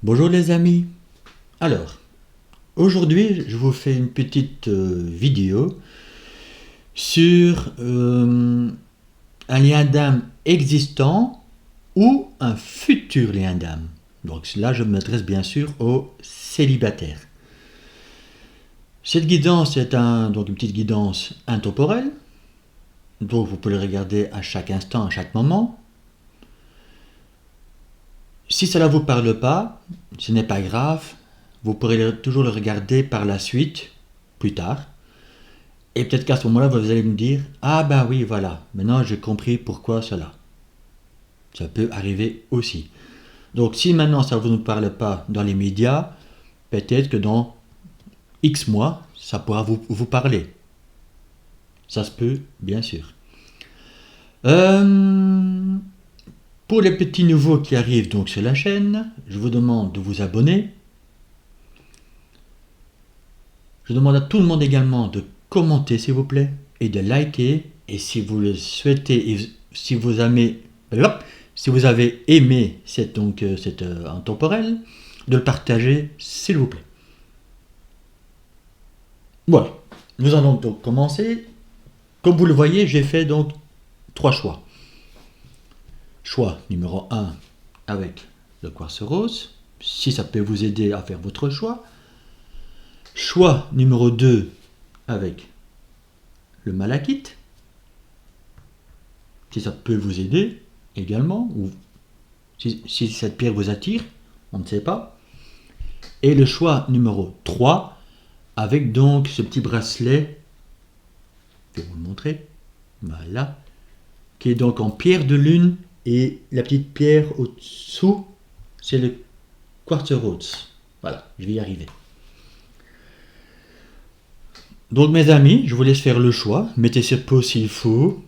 Bonjour les amis. Alors, aujourd'hui, je vous fais une petite vidéo sur un lien d'âme existant ou un futur lien d'âme. Donc là, je m'adresse bien sûr aux célibataires. Cette guidance est donc une petite guidance intemporelle. Donc vous pouvez le regarder à chaque instant, à chaque moment. Si cela ne vous parle pas, ce n'est pas grave. Vous pourrez toujours le regarder par la suite, plus tard. Et peut-être qu'à ce moment-là, vous allez me dire, ah ben oui, voilà, maintenant j'ai compris pourquoi cela. Ça peut arriver aussi. Donc si maintenant ça ne vous parle pas dans les médias, peut-être que dans X mois, ça pourra vous parler. Ça se peut, bien sûr. Pour les petits nouveaux qui arrivent donc sur la chaîne, je vous demande de vous abonner. Je demande à tout le monde également de commenter s'il vous plaît et de liker. Et si vous le souhaitez, et si vous avez aimé cette intemporelle, de le partager s'il vous plaît. Voilà, nous allons donc commencer. Comme vous le voyez, j'ai fait donc 3 choix. Choix numéro 1 avec le quartz rose, si ça peut vous aider à faire votre choix. Choix numéro 2 avec le malachite, si ça peut vous aider également, ou si cette pierre vous attire, on ne sait pas. Et le choix numéro 3 avec donc ce petit bracelet, je vais vous le montrer, voilà, qui est donc en pierre de lune, et la petite pierre au-dessous, c'est le quartz rose. Voilà, je vais y arriver. Donc mes amis, je vous laisse faire le choix. Mettez sur pause s'il faut.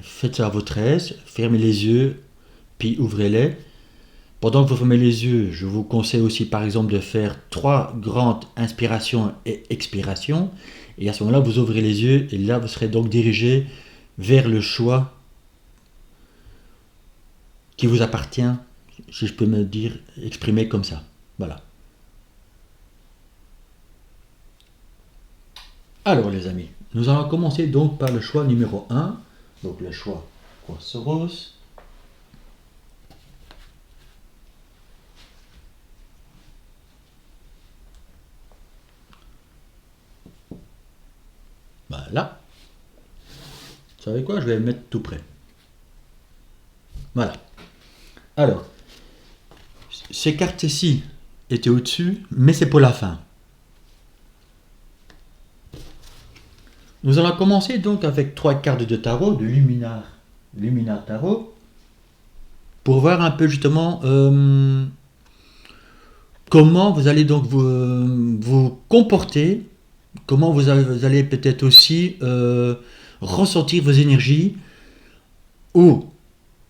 Faites ça à votre aise. Fermez les yeux, puis ouvrez-les. Pendant que vous fermez les yeux, je vous conseille aussi par exemple de faire 3 grandes inspirations et expirations. Et à ce moment-là, vous ouvrez les yeux et là, vous serez donc dirigé vers le choix qui vous appartient, si je peux me dire, exprimer comme ça. Voilà. Alors les amis, nous allons commencer donc par le choix numéro 1, donc le choix quartz rose. Voilà. Vous savez quoi, je vais le mettre tout près. Voilà. Alors, ces cartes-ci étaient au-dessus, mais c'est pour la fin. Nous allons commencer donc avec 3 cartes de tarot, de Luminar Tarot, pour voir un peu justement comment vous allez donc vous comporter, comment vous allez peut-être aussi ressentir vos énergies, ou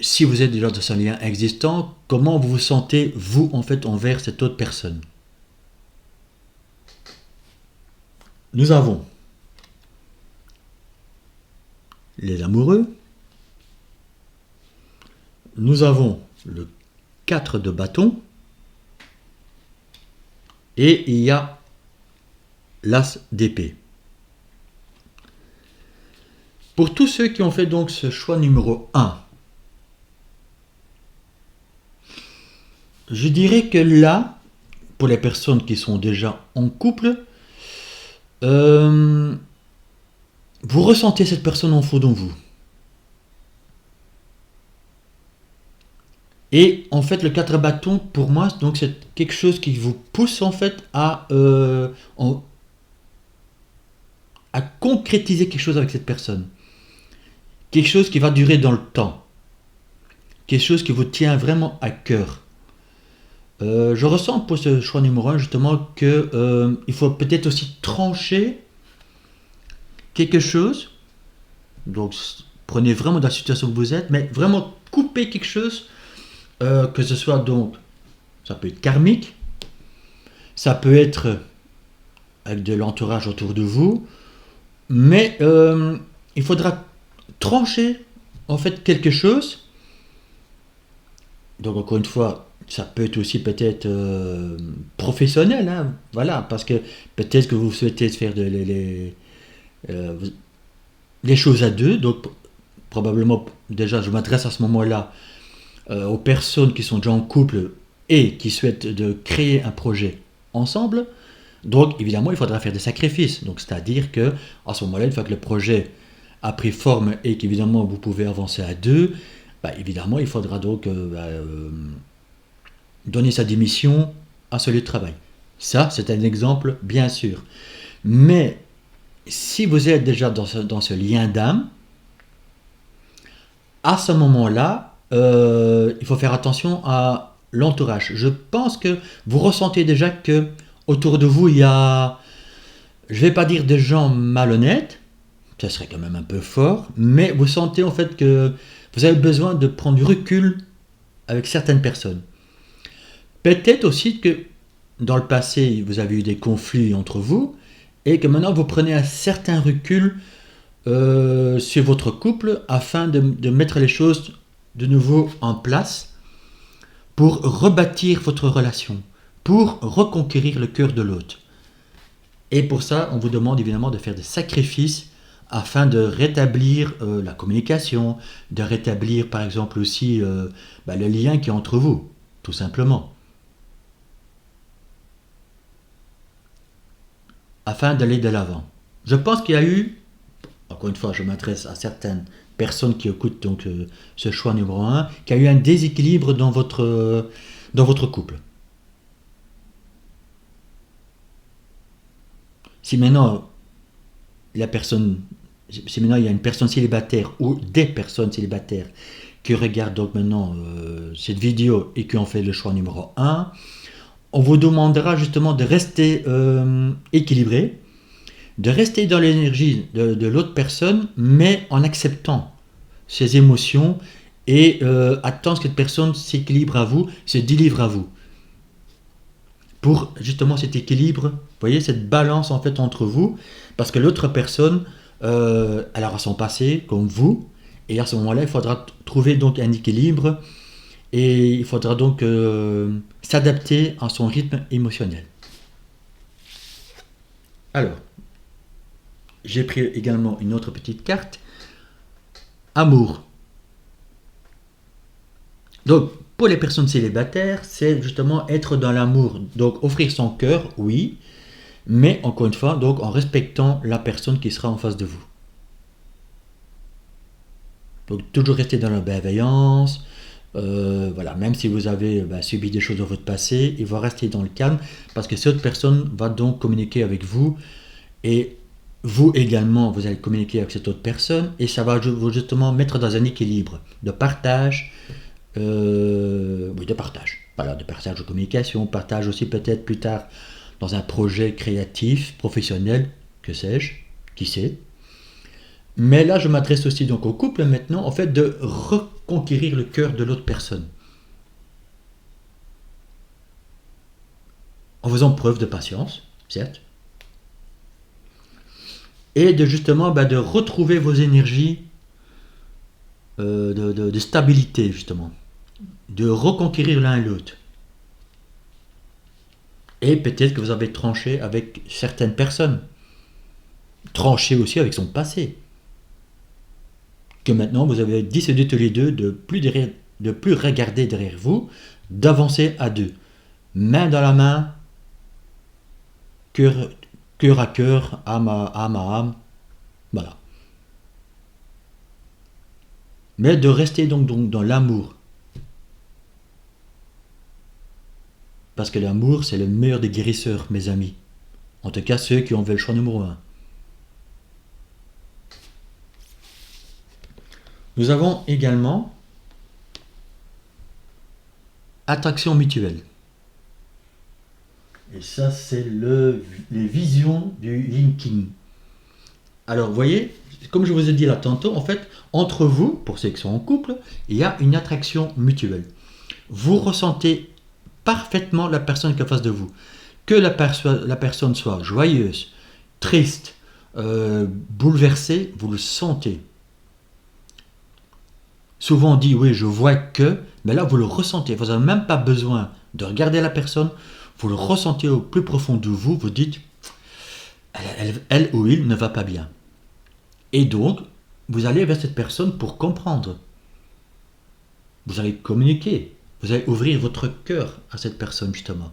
si vous êtes déjà dans un lien existant, comment vous vous sentez vous en fait envers cette autre personne. Nous avons les amoureux, nous avons le 4 de bâton, et il y a l'as d'épée. Pour tous ceux qui ont fait donc ce choix numéro 1, je dirais que là, pour les personnes qui sont déjà en couple, vous ressentez cette personne en fond en vous. Et en fait, le 4 bâtons, pour moi, donc c'est quelque chose qui vous pousse en fait à concrétiser quelque chose avec cette personne. Quelque chose qui va durer dans le temps. Quelque chose qui vous tient vraiment à cœur. Je ressens pour ce choix numéro 1 justement que il faut peut-être aussi trancher quelque chose. Donc prenez vraiment de la situation que vous êtes, mais vraiment couper quelque chose, que ce soit donc, ça peut être karmique, ça peut être avec de l'entourage autour de vous, mais il faudra trancher en fait quelque chose Donc encore une fois, ça peut être aussi peut-être professionnel, hein, voilà, parce que peut-être que vous souhaitez faire euh, les choses à deux, donc probablement déjà je m'adresse à ce moment-là aux personnes qui sont déjà en couple et qui souhaitent de créer un projet ensemble. Donc évidemment il faudra faire des sacrifices, donc c'est-à-dire que à ce moment-là, une fois que le projet a pris forme et qu'évidemment vous pouvez avancer à deux, bah, évidemment il faudra donc donner sa démission à ce lieu de travail. Ça, c'est un exemple, bien sûr. Mais si vous êtes déjà dans ce lien d'âme, à ce moment-là, il faut faire attention à l'entourage. Je pense que vous ressentez déjà que autour de vous, il y a, je ne vais pas dire des gens malhonnêtes, ça serait quand même un peu fort, mais vous sentez en fait que vous avez besoin de prendre du recul avec certaines personnes. Peut-être aussi que dans le passé, vous avez eu des conflits entre vous et que maintenant vous prenez un certain recul sur votre couple afin de mettre les choses de nouveau en place pour rebâtir votre relation, pour reconquérir le cœur de l'autre. Et pour ça, on vous demande évidemment de faire des sacrifices afin de rétablir la communication, de rétablir par exemple aussi le lien qui est entre vous, tout simplement. Afin d'aller de l'avant. Je pense qu'il y a eu, encore une fois, je m'adresse à certaines personnes qui écoutent donc ce choix numéro un, qu'il y a eu un déséquilibre dans votre couple. Si maintenant la personne, si maintenant il y a une personne célibataire ou des personnes célibataires qui regardent donc maintenant cette vidéo et qui ont fait le choix numéro un, on vous demandera justement de rester équilibré, de rester dans l'énergie de l'autre personne, mais en acceptant ses émotions et attendre que cette personne s'équilibre à vous, se délivre à vous. Pour justement cet équilibre, vous voyez, cette balance en fait entre vous, parce que l'autre personne, elle aura son passé comme vous, et à ce moment-là, il faudra trouver donc un équilibre et il faudra donc s'adapter à son rythme émotionnel. Alors, j'ai pris également une autre petite carte. Amour. Donc, pour les personnes célibataires, c'est justement être dans l'amour. Donc, offrir son cœur, oui, mais encore une fois, donc en respectant la personne qui sera en face de vous. Donc, toujours rester dans la bienveillance. Voilà, même si vous avez subi des choses dans votre passé, il va rester dans le calme parce que cette personne va donc communiquer avec vous et vous également, vous allez communiquer avec cette autre personne et ça va vous justement mettre dans un équilibre de partage, oui, de partage, voilà, de partage de communication, partage aussi peut-être plus tard dans un projet créatif, professionnel, que sais-je, qui sait. Mais là, je m'adresse aussi donc au couple maintenant, en fait, de reconquérir le cœur de l'autre personne. En faisant preuve de patience, certes, et de justement de retrouver vos énergies de stabilité, justement, de reconquérir l'un et l'autre. Et peut-être que vous avez tranché avec certaines personnes, tranché aussi avec son passé. Que maintenant vous avez décidé tous les deux de plus regarder derrière vous, d'avancer à deux, main dans la main, cœur à cœur, âme à âme, voilà. Mais de rester donc dans l'amour. Parce que l'amour, c'est le meilleur des guérisseurs, mes amis. En tout cas, ceux qui ont fait le choix numéro un. Nous avons également attraction mutuelle. Et ça, c'est les visions du linking. Alors, vous voyez, comme je vous ai dit là tantôt, en fait, entre vous, pour ceux qui sont en couple, il y a une attraction mutuelle. Vous ressentez parfaitement la personne qui est en face de vous. Que la personne soit joyeuse, triste, bouleversée, vous le sentez. Souvent on dit oui, je vois que, Mais là, vous le ressentez. Vous n'avez même pas besoin de regarder la personne. Vous le ressentez au plus profond de vous. Vous dites, elle ou il ne va pas bien. Et donc, vous allez vers cette personne pour comprendre. Vous allez communiquer. Vous allez ouvrir votre cœur à cette personne, justement.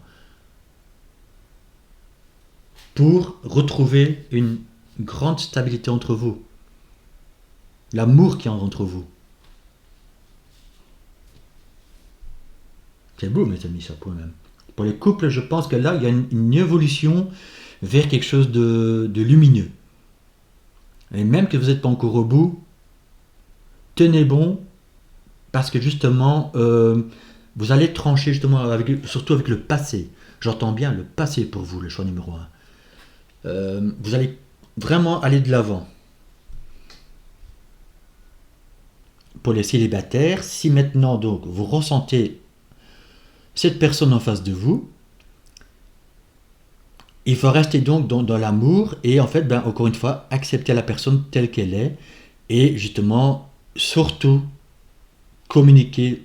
Pour retrouver une grande stabilité entre vous. L'amour qui est entre vous. C'est beau, mes amis, ça, pour même. Pour les couples, je pense que là, il y a une évolution vers quelque chose de lumineux. Et même que vous n'êtes pas encore au bout, tenez bon, parce que justement, vous allez trancher justement, surtout avec le passé. J'entends bien le passé pour vous, le choix numéro un. Vous allez vraiment aller de l'avant. Pour les célibataires, si maintenant donc vous ressentez cette personne en face de vous, il faut rester donc dans l'amour et en fait, encore une fois, accepter la personne telle qu'elle est et justement, surtout, communiquer,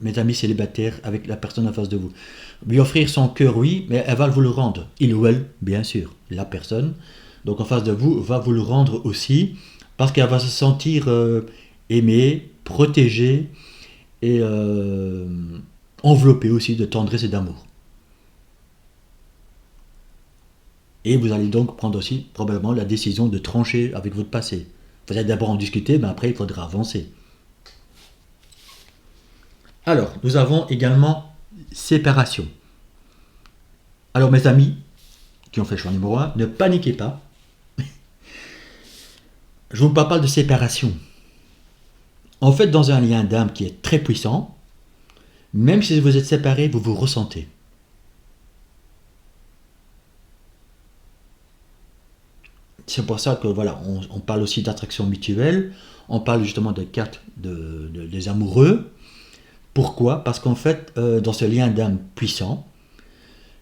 mes amis célibataires, avec la personne en face de vous. Lui offrir son cœur, oui, mais elle va vous le rendre. Il ou elle, bien sûr, la personne, donc en face de vous, va vous le rendre aussi parce qu'elle va se sentir aimée, protégée et enveloppée aussi de tendresse et d'amour. Et vous allez donc prendre aussi probablement la décision de trancher avec votre passé. Vous allez d'abord en discuter, mais après il faudra avancer. Alors, nous avons également séparation. Alors mes amis qui ont fait le choix numéro 1, ne paniquez pas. Je vous parle de séparation. En fait, dans un lien d'âme qui est très puissant, même si vous êtes séparés, vous vous ressentez. C'est pour ça que voilà, on parle aussi d'attraction mutuelle, on parle justement de cartes des amoureux. Pourquoi? Parce qu'en fait, dans ce lien d'âme puissant,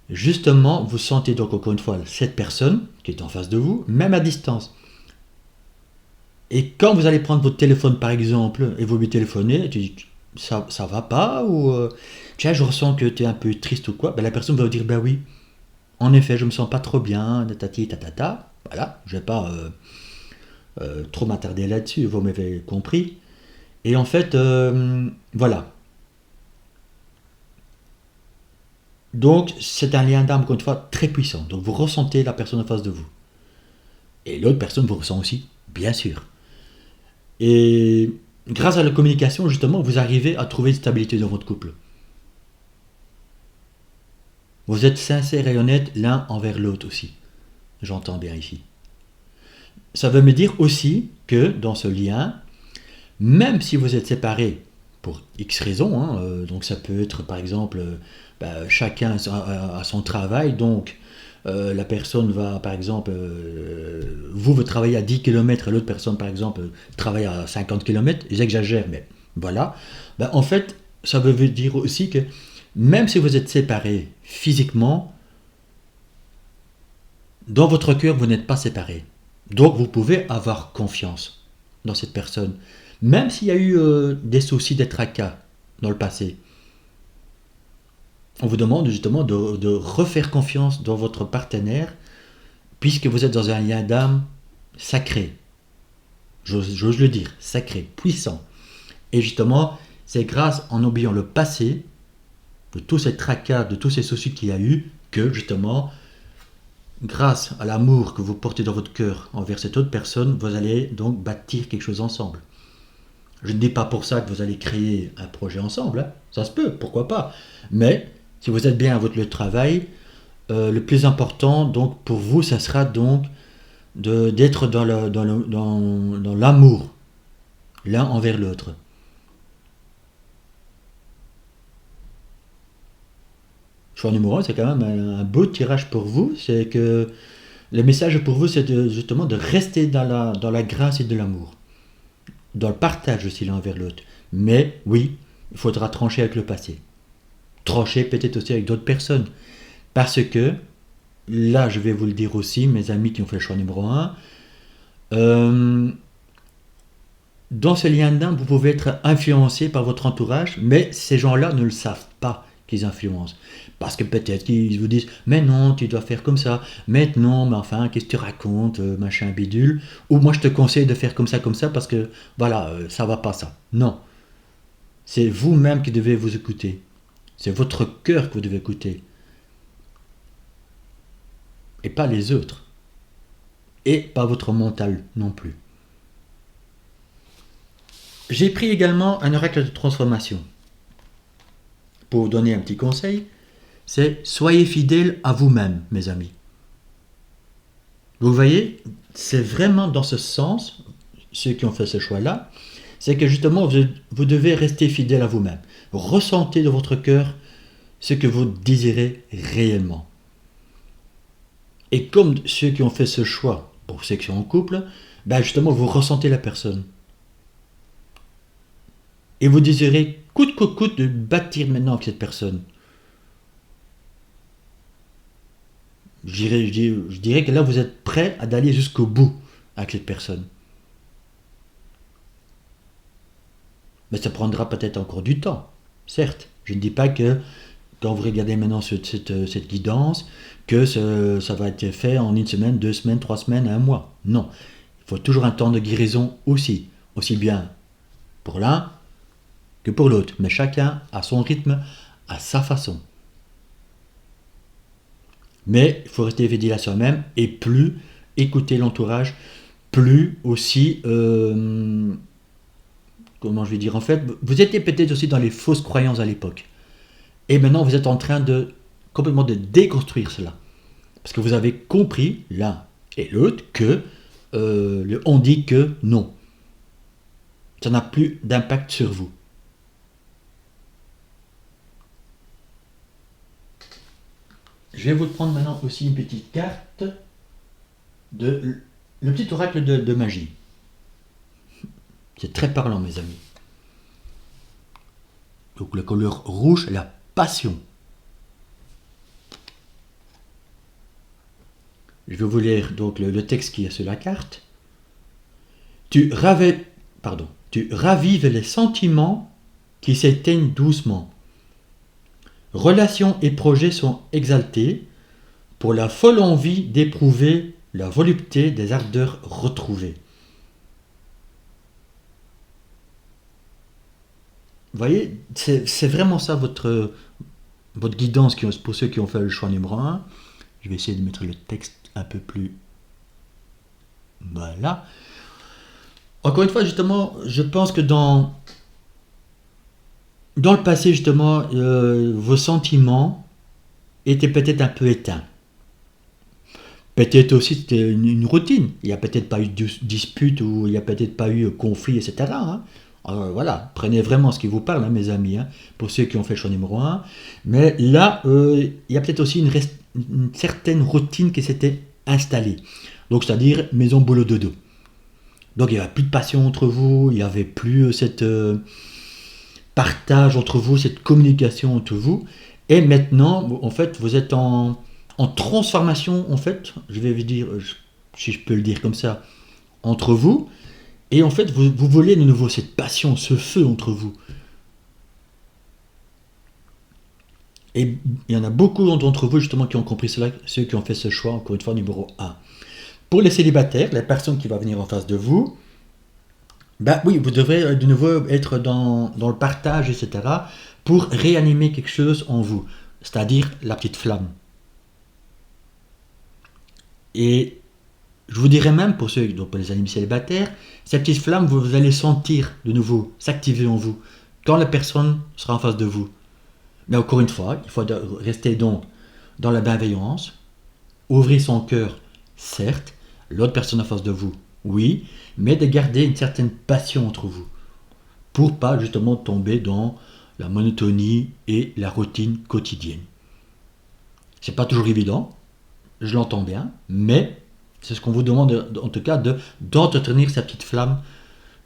justement, vous sentez donc encore une fois cette personne qui est en face de vous, même à distance. Et quand vous allez prendre votre téléphone par exemple, et vous lui téléphonez, tu dis ça va pas, ou tiens, je ressens que tu es un peu triste ou quoi, la personne va vous dire ben oui, en effet, je me sens pas trop bien, tatati tatata. Voilà, je vais pas trop m'attarder là-dessus, vous m'avez compris. Et en fait, voilà. Donc, c'est un lien d'âme, encore une fois, très puissant. Donc, vous ressentez la personne en face de vous. Et l'autre personne vous ressent aussi, bien sûr. Et grâce à la communication, justement, vous arrivez à trouver une stabilité dans votre couple. Vous êtes sincère et honnête l'un envers l'autre aussi. J'entends bien ici. Ça veut me dire aussi que dans ce lien, même si vous êtes séparés pour X raisons, donc ça peut être par exemple, chacun a son travail, donc la personne va par exemple, vous travaillez à 10 km et l'autre personne par exemple travaille à 50 km, j'exagère mais voilà, en fait ça veut dire aussi que même si vous êtes séparés physiquement, dans votre cœur vous n'êtes pas séparés. Donc vous pouvez avoir confiance dans cette personne. Même s'il y a eu des soucis, des tracas dans le passé. On vous demande justement de refaire confiance dans votre partenaire puisque vous êtes dans un lien d'âme sacré. J'ose le dire, sacré, puissant. Et justement, c'est grâce en oubliant le passé, de tous ces tracas, de tous ces soucis qu'il y a eu, que justement, grâce à l'amour que vous portez dans votre cœur envers cette autre personne, vous allez donc bâtir quelque chose ensemble. Je ne dis pas pour ça que vous allez créer un projet ensemble, ça se peut, pourquoi pas. Mais si vous êtes bien à votre lieu de travail, le plus important donc pour vous, ça sera donc d'être dans l'amour l'un envers l'autre. Choix numéro 1, c'est quand même un beau tirage pour vous. C'est que le message pour vous, c'est justement de rester dans la grâce et de l'amour. Dans le partage aussi l'un envers l'autre. Mais oui, il faudra trancher avec le passé. Trancher peut-être aussi avec d'autres personnes. Parce que, là je vais vous le dire aussi, mes amis qui ont fait le choix numéro 1, dans ce lien d'âme, vous pouvez être influencé par votre entourage, mais ces gens-là ne le savent pas qu'ils influencent. Parce que peut-être qu'ils vous disent mais non, tu dois faire comme ça, mais non, mais enfin, qu'est-ce que tu racontes, machin bidule, ou moi je te conseille de faire comme ça, parce que voilà, ça va pas ça. Non, c'est vous-même qui devez vous écouter. C'est votre cœur que vous devez écouter, et pas les autres, et pas votre mental non plus. J'ai pris également un oracle de transformation. Pour vous donner un petit conseil, c'est soyez fidèles à vous-même, mes amis. Vous voyez, c'est vraiment dans ce sens, ceux qui ont fait ce choix-là, c'est que justement, vous devez rester fidèle à vous-même. Ressentez de votre cœur ce que vous désirez réellement. Et comme ceux qui ont fait ce choix, pour ceux qui sont en couple, ben justement, vous ressentez la personne. Et vous désirez coûte que coûte de bâtir maintenant avec cette personne. Je dirais que là, vous êtes prêt à aller jusqu'au bout avec cette personne. Mais ça prendra peut-être encore du temps, certes. Je ne dis pas que quand vous regardez maintenant cette guidance, que ça va être fait en une semaine, 2 semaines, 3 semaines, un mois. Non. Il faut toujours un temps de guérison aussi. Aussi bien pour l'un que pour l'autre. Mais chacun a son rythme, à sa façon. Mais il faut rester fidèle à soi-même et plus écouter l'entourage, plus aussi, comment je vais dire, en fait, vous étiez peut-être aussi dans les fausses croyances à l'époque. Et maintenant, vous êtes en train de complètement de déconstruire cela. Parce que vous avez compris, l'un et l'autre, que on dit que non. Ça n'a plus d'impact sur vous. Je vais vous prendre maintenant aussi une petite carte de le petit oracle de magie. C'est très parlant, mes amis. Donc la couleur rouge, la passion. Je vais vous lire donc le texte qui est sur la carte. Tu ravives les sentiments qui s'éteignent doucement. Relations et projets sont exaltés pour la folle envie d'éprouver la volupté des ardeurs retrouvées. Vous voyez, c'est vraiment ça votre guidance pour ceux qui ont fait le choix numéro un. Je vais essayer de mettre le texte un peu plus... Voilà. Encore une fois, justement, je pense que dans le passé, justement, vos sentiments étaient peut-être un peu éteints. Peut-être aussi c'était une routine. Il n'y a peut-être pas eu de dispute ou il n'y a peut-être pas eu conflit, etc. Hein. Alors, voilà, prenez vraiment ce qui vous parle, hein, mes amis, hein, pour ceux qui ont fait le choix numéro un. Mais là, il y a peut-être aussi une certaine routine qui s'était installée. Donc, c'est-à-dire maison, boulot, dodo. Donc, il n'y avait plus de passion entre vous, il n'y avait plus cette partage entre vous, cette communication entre vous. Et maintenant, en fait, vous êtes en transformation, en fait, je vais vous dire, si je peux le dire comme ça, entre vous. Et en fait, vous voulez de nouveau cette passion, ce feu entre vous. Et il y en a beaucoup d'entre vous, justement, qui ont compris cela, ceux qui ont fait ce choix, encore une fois, numéro un. Pour les célibataires, la personne qui va venir en face de vous, ben oui, vous devrez de nouveau être dans le partage, etc., pour réanimer quelque chose en vous, c'est-à-dire la petite flamme. Et je vous dirais même, pour ceux, donc pour les amis célibataires, cette petite flamme, vous allez sentir de nouveau s'activer en vous quand la personne sera en face de vous. Mais encore une fois, il faut rester donc dans la bienveillance, ouvrir son cœur, certes, l'autre personne en face de vous, oui, mais de garder une certaine passion entre vous, pour pas justement tomber dans la monotonie et la routine quotidienne. C'est pas toujours évident, je l'entends bien, mais c'est ce qu'on vous demande en tout cas d'entretenir sa petite flamme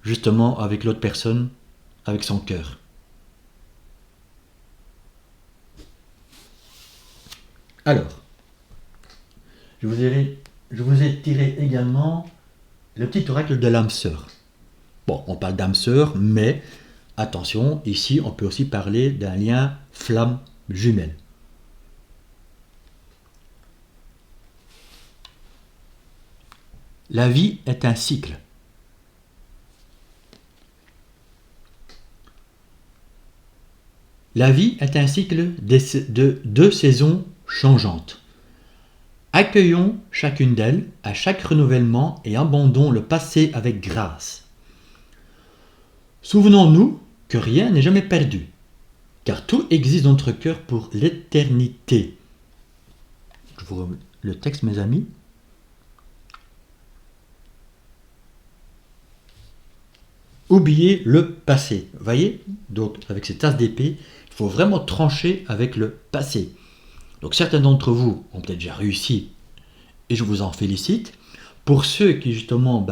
justement avec l'autre personne, avec son cœur. Alors, je vous ai tiré également le petit oracle de l'âme sœur. Bon, on parle d'âme sœur, mais attention, ici on peut aussi parler d'un lien flamme jumelle. La vie est un cycle. La vie est un cycle de deux saisons changeantes. Accueillons chacune d'elles à chaque renouvellement et abandonnons le passé avec grâce. Souvenons-nous que rien n'est jamais perdu, car tout existe dans notre cœur pour l'éternité. Je vous remets le texte, mes amis. Oubliez le passé. Vous voyez, donc avec cette tasse d'épée, il faut vraiment trancher avec le passé. Donc certains d'entre vous ont peut-être déjà réussi, et je vous en félicite. Pour ceux qui justement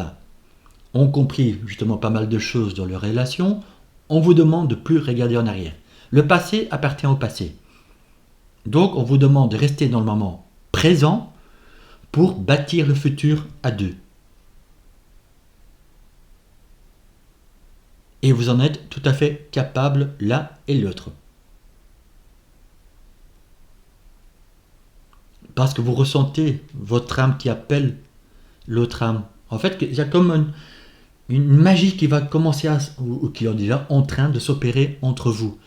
ont compris justement pas mal de choses dans leur relation, on vous demande de plus regarder en arrière. Le passé appartient au passé. Donc on vous demande de rester dans le moment présent pour bâtir le futur à deux. Et vous en êtes tout à fait capables l'un et l'autre. Parce que vous ressentez votre âme qui appelle l'autre âme. En fait, il y a comme une magie qui va commencer ou qui est déjà en train de s'opérer entre vous.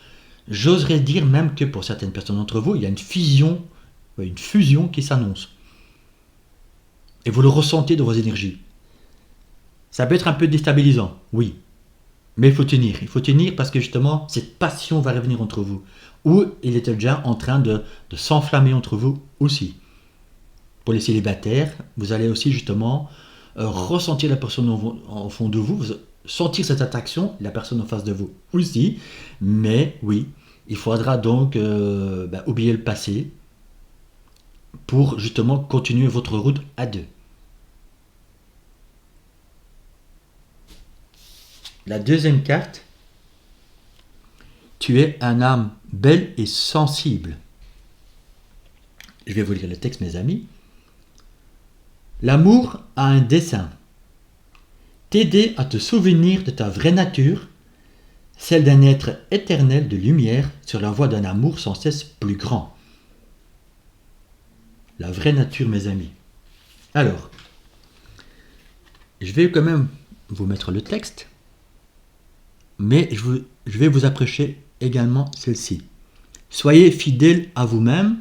J'oserais dire même que pour certaines personnes d'entre vous, il y a une fusion qui s'annonce. Et vous le ressentez dans vos énergies. Ça peut être un peu déstabilisant, oui. Mais il faut tenir parce que justement, cette passion va revenir entre vous. Ou il était déjà en train de s'enflammer entre vous aussi. Pour les célibataires, vous allez aussi justement ressentir la personne en fond de vous, sentir cette attraction, la personne en face de vous aussi. Mais oui, il faudra donc oublier le passé pour justement continuer votre route à deux. La deuxième carte, tu es un âme belle et sensible. Je vais vous lire le texte, mes amis. L'amour a un dessein. T'aider à te souvenir de ta vraie nature, celle d'un être éternel de lumière sur la voie d'un amour sans cesse plus grand. La vraie nature, mes amis. Alors, je vais quand même vous mettre le texte. Mais je vais vous approcher également celle-ci. Soyez fidèles à vous-même.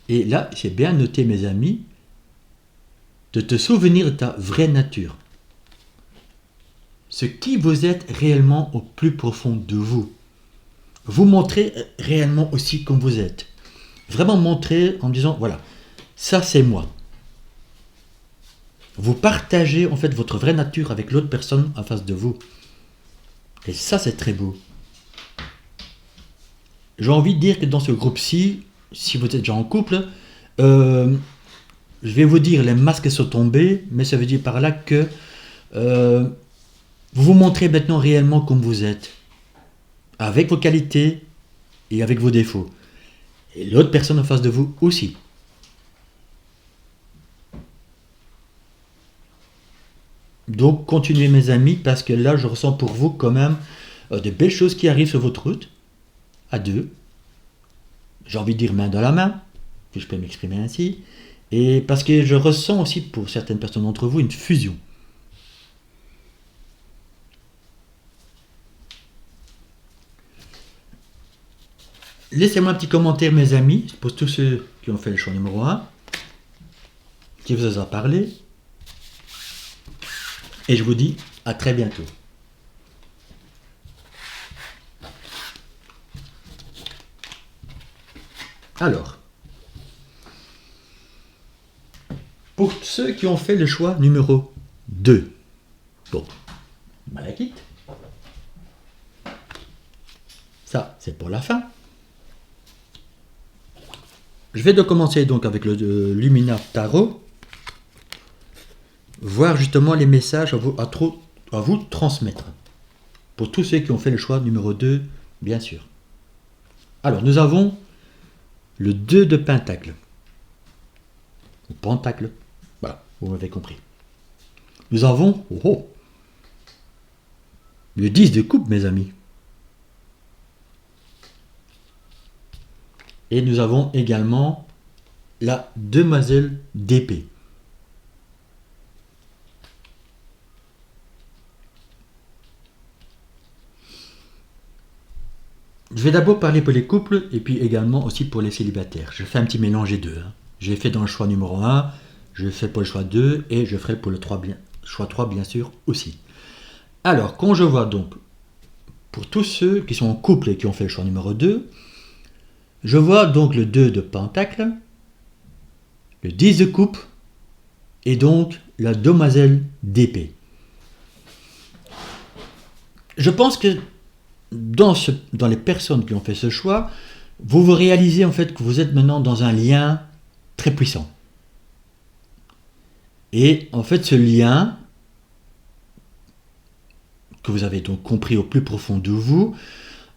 Et là, j'ai bien noté, mes amis, de te souvenir de ta vraie nature. Ce qui vous êtes réellement au plus profond de vous. Vous montrez réellement aussi comme vous êtes. Vraiment montrer en disant, voilà, ça c'est moi. Vous partagez en fait votre vraie nature avec l'autre personne en face de vous. Et ça, c'est très beau. J'ai envie de dire que dans ce groupe-ci, si vous êtes déjà en couple, je vais vous dire, les masques sont tombés, mais ça veut dire par là que vous vous montrez maintenant réellement comme vous êtes, avec vos qualités et avec vos défauts. Et l'autre personne en face de vous aussi. Donc continuez mes amis, parce que là je ressens pour vous quand même de belles choses qui arrivent sur votre route, à deux. J'ai envie de dire main dans la main, si je peux m'exprimer ainsi. Et parce que je ressens aussi pour certaines personnes d'entre vous une fusion. Laissez-moi un petit commentaire mes amis, pour tous ceux qui ont fait le choix numéro 1, qui vous a parlé. Et je vous dis à très bientôt. Alors, pour ceux qui ont fait le choix numéro 2, bon, Malakite, ça c'est pour la fin. Je vais commencer donc avec le Lumina Tarot. Voir justement les messages à vous transmettre. Pour tous ceux qui ont fait le choix numéro 2, bien sûr. Alors, nous avons le 2 de Pentacle. Ou Pentacle. Voilà, vous m'avez compris. Nous avons Le 10 de coupe, mes amis. Et nous avons également la demoiselle d'épée. Je vais d'abord parler pour les couples et puis également aussi pour les célibataires. Je fais un petit mélange des deux. J'ai fait dans le choix numéro 1, je fais pour le choix 2 et je ferai pour le choix 3 bien sûr aussi. Alors, quand je vois donc, pour tous ceux qui sont en couple et qui ont fait le choix numéro 2, je vois donc le 2 de pentacle, le 10 de coupe et donc la demoiselle d'épée. Je pense que dans les personnes qui ont fait ce choix, vous réalisez en fait que vous êtes maintenant dans un lien très puissant. Et en fait, ce lien que vous avez donc compris au plus profond de vous,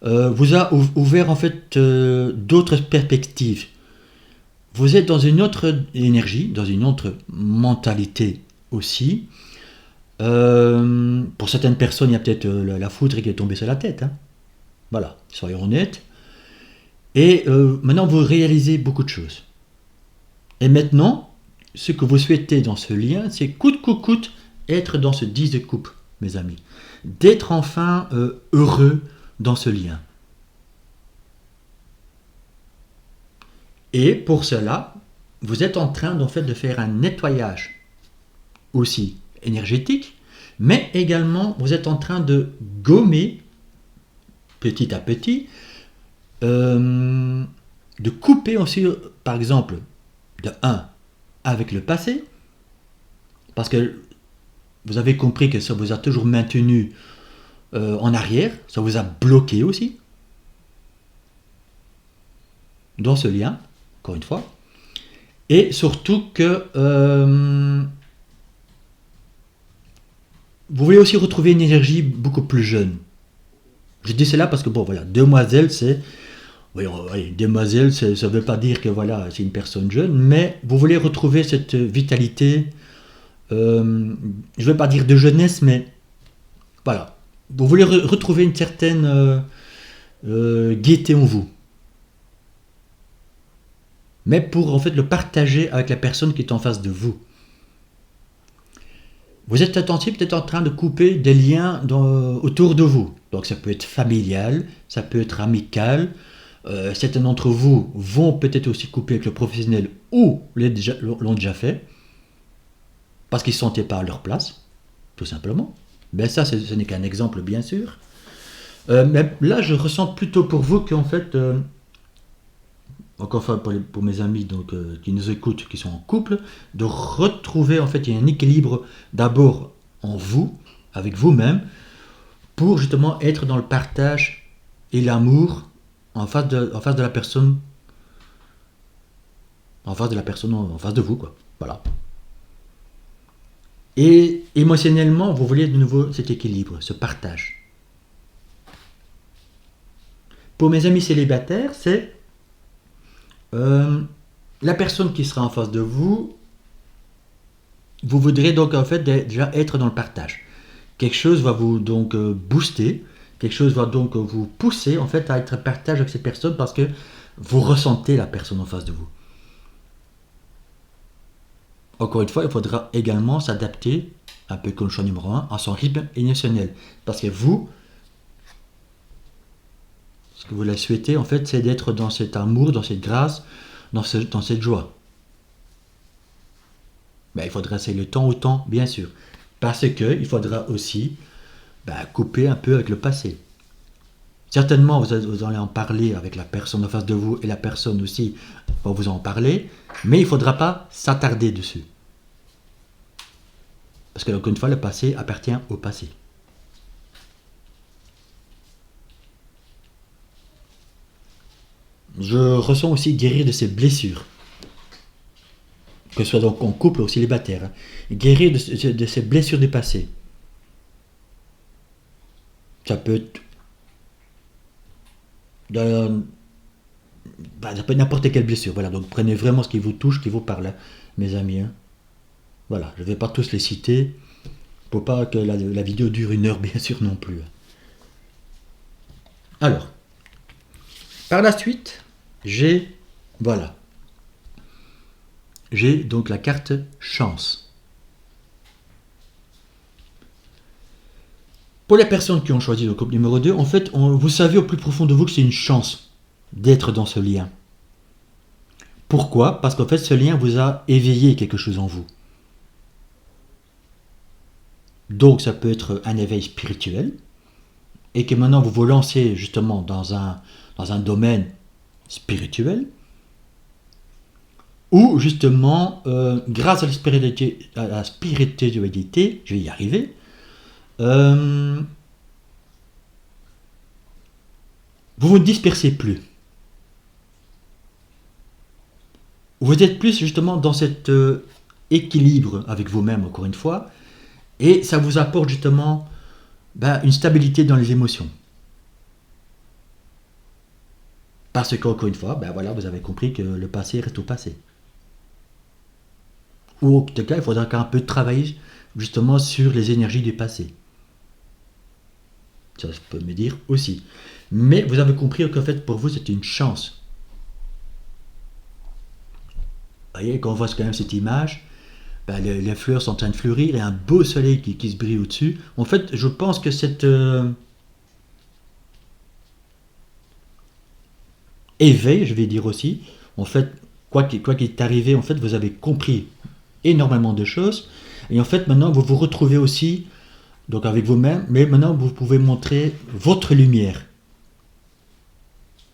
vous a ouvert en fait d'autres perspectives. Vous êtes dans une autre énergie, dans une autre mentalité aussi. Pour certaines personnes, il y a peut-être la foudre qui est tombée sur la tête. Hein. Voilà, soyons honnêtes. Et maintenant, vous réalisez beaucoup de choses. Et maintenant, ce que vous souhaitez dans ce lien, c'est coûte que coûte être dans ce 10 de coupe, mes amis. D'être enfin heureux dans ce lien. Et pour cela, vous êtes en train en fait, de faire un nettoyage aussi énergétique, mais également vous êtes en train de gommer petit à petit, de couper aussi, par exemple, de 1 avec le passé, parce que vous avez compris que ça vous a toujours maintenu en arrière, ça vous a bloqué aussi dans ce lien, encore une fois, et surtout que vous voulez aussi retrouver une énergie beaucoup plus jeune. Je dis cela parce que, bon, voilà, demoiselle, c'est... Oui, demoiselle, ça ne veut pas dire que, voilà, c'est une personne jeune, mais vous voulez retrouver cette vitalité, je ne veux pas dire de jeunesse, mais, voilà, vous voulez retrouver une certaine gaieté en vous. Mais pour, en fait, le partager avec la personne qui est en face de vous. Vous êtes attentif, peut-être en train de couper des liens autour de vous. Donc ça peut être familial, ça peut être amical. Certains d'entre vous vont peut-être aussi couper avec le professionnel ou l'ont déjà fait. Parce qu'ils ne se sentaient pas à leur place, tout simplement. Ben ça, ce n'est qu'un exemple, bien sûr. Mais là, je ressens plutôt pour vous qu'en fait... encore une fois pour mes amis donc, qui nous écoutent, qui sont en couple, de retrouver en fait il y a un équilibre d'abord en vous, avec vous-même, pour justement être dans le partage et l'amour en face de la personne, en face de vous, quoi. Voilà. Et émotionnellement, vous voulez de nouveau cet équilibre, ce partage. Pour mes amis célibataires, c'est la personne qui sera en face de vous, vous voudrez donc en fait déjà être dans le partage. Quelque chose va vous donc booster, quelque chose va donc vous pousser en fait à être en partage avec cette personne parce que vous ressentez la personne en face de vous. Encore une fois, il faudra également s'adapter, un peu comme le choix numéro 1, à son rythme émotionnel. Parce que vous, ce que vous la souhaitez en fait, c'est d'être dans cet amour, dans cette grâce, dans cette joie. Ben, il faudra essayer le temps au temps, bien sûr. Parce qu'il faudra aussi couper un peu avec le passé. Certainement, vous allez en parler avec la personne en face de vous et la personne aussi va vous en parler, mais il ne faudra pas s'attarder dessus. Parce que, encore une fois, le passé appartient au passé. Je ressens aussi guérir de ces blessures. Que ce soit donc en couple ou célibataire. Hein. Guérir de ces blessures du passé. Ça peut être ça peut être n'importe quelle blessure. Voilà, donc prenez vraiment ce qui vous touche, qui vous parle, hein, mes amis. Hein. Voilà, je ne vais pas tous les citer, pour pas que la vidéo dure 1 heure, bien sûr, non plus. Alors, par la suite, j'ai, voilà, j'ai donc la carte chance. Pour les personnes qui ont choisi le couple numéro 2, en fait, vous savez au plus profond de vous que c'est une chance d'être dans ce lien. Pourquoi? Parce qu'en fait, ce lien vous a éveillé quelque chose en vous. Donc, ça peut être un éveil spirituel, et que maintenant vous vous lancez justement dans un domaine spirituel, ou justement, grâce à la spiritualité, je vais y arriver, vous vous dispersez plus. Vous êtes plus justement dans cet équilibre avec vous-même, encore une fois, et ça vous apporte justement une stabilité dans les émotions. Parce qu'encore une fois, voilà, vous avez compris que le passé reste au passé. Ou en tout cas, il faudra un peu travailler justement sur les énergies du passé. Ça peut me dire aussi. Mais vous avez compris qu'en fait, pour vous, c'est une chance. Vous voyez, quand on voit quand même cette image, les fleurs sont en train de fleurir et un beau soleil qui se brille au-dessus. En fait, je pense que cette éveil, je vais dire aussi, en fait, quoi qu'il est arrivé, en fait, vous avez compris énormément de choses. Et en fait, maintenant, vous vous retrouvez aussi donc avec vous-même, mais maintenant, vous pouvez montrer votre lumière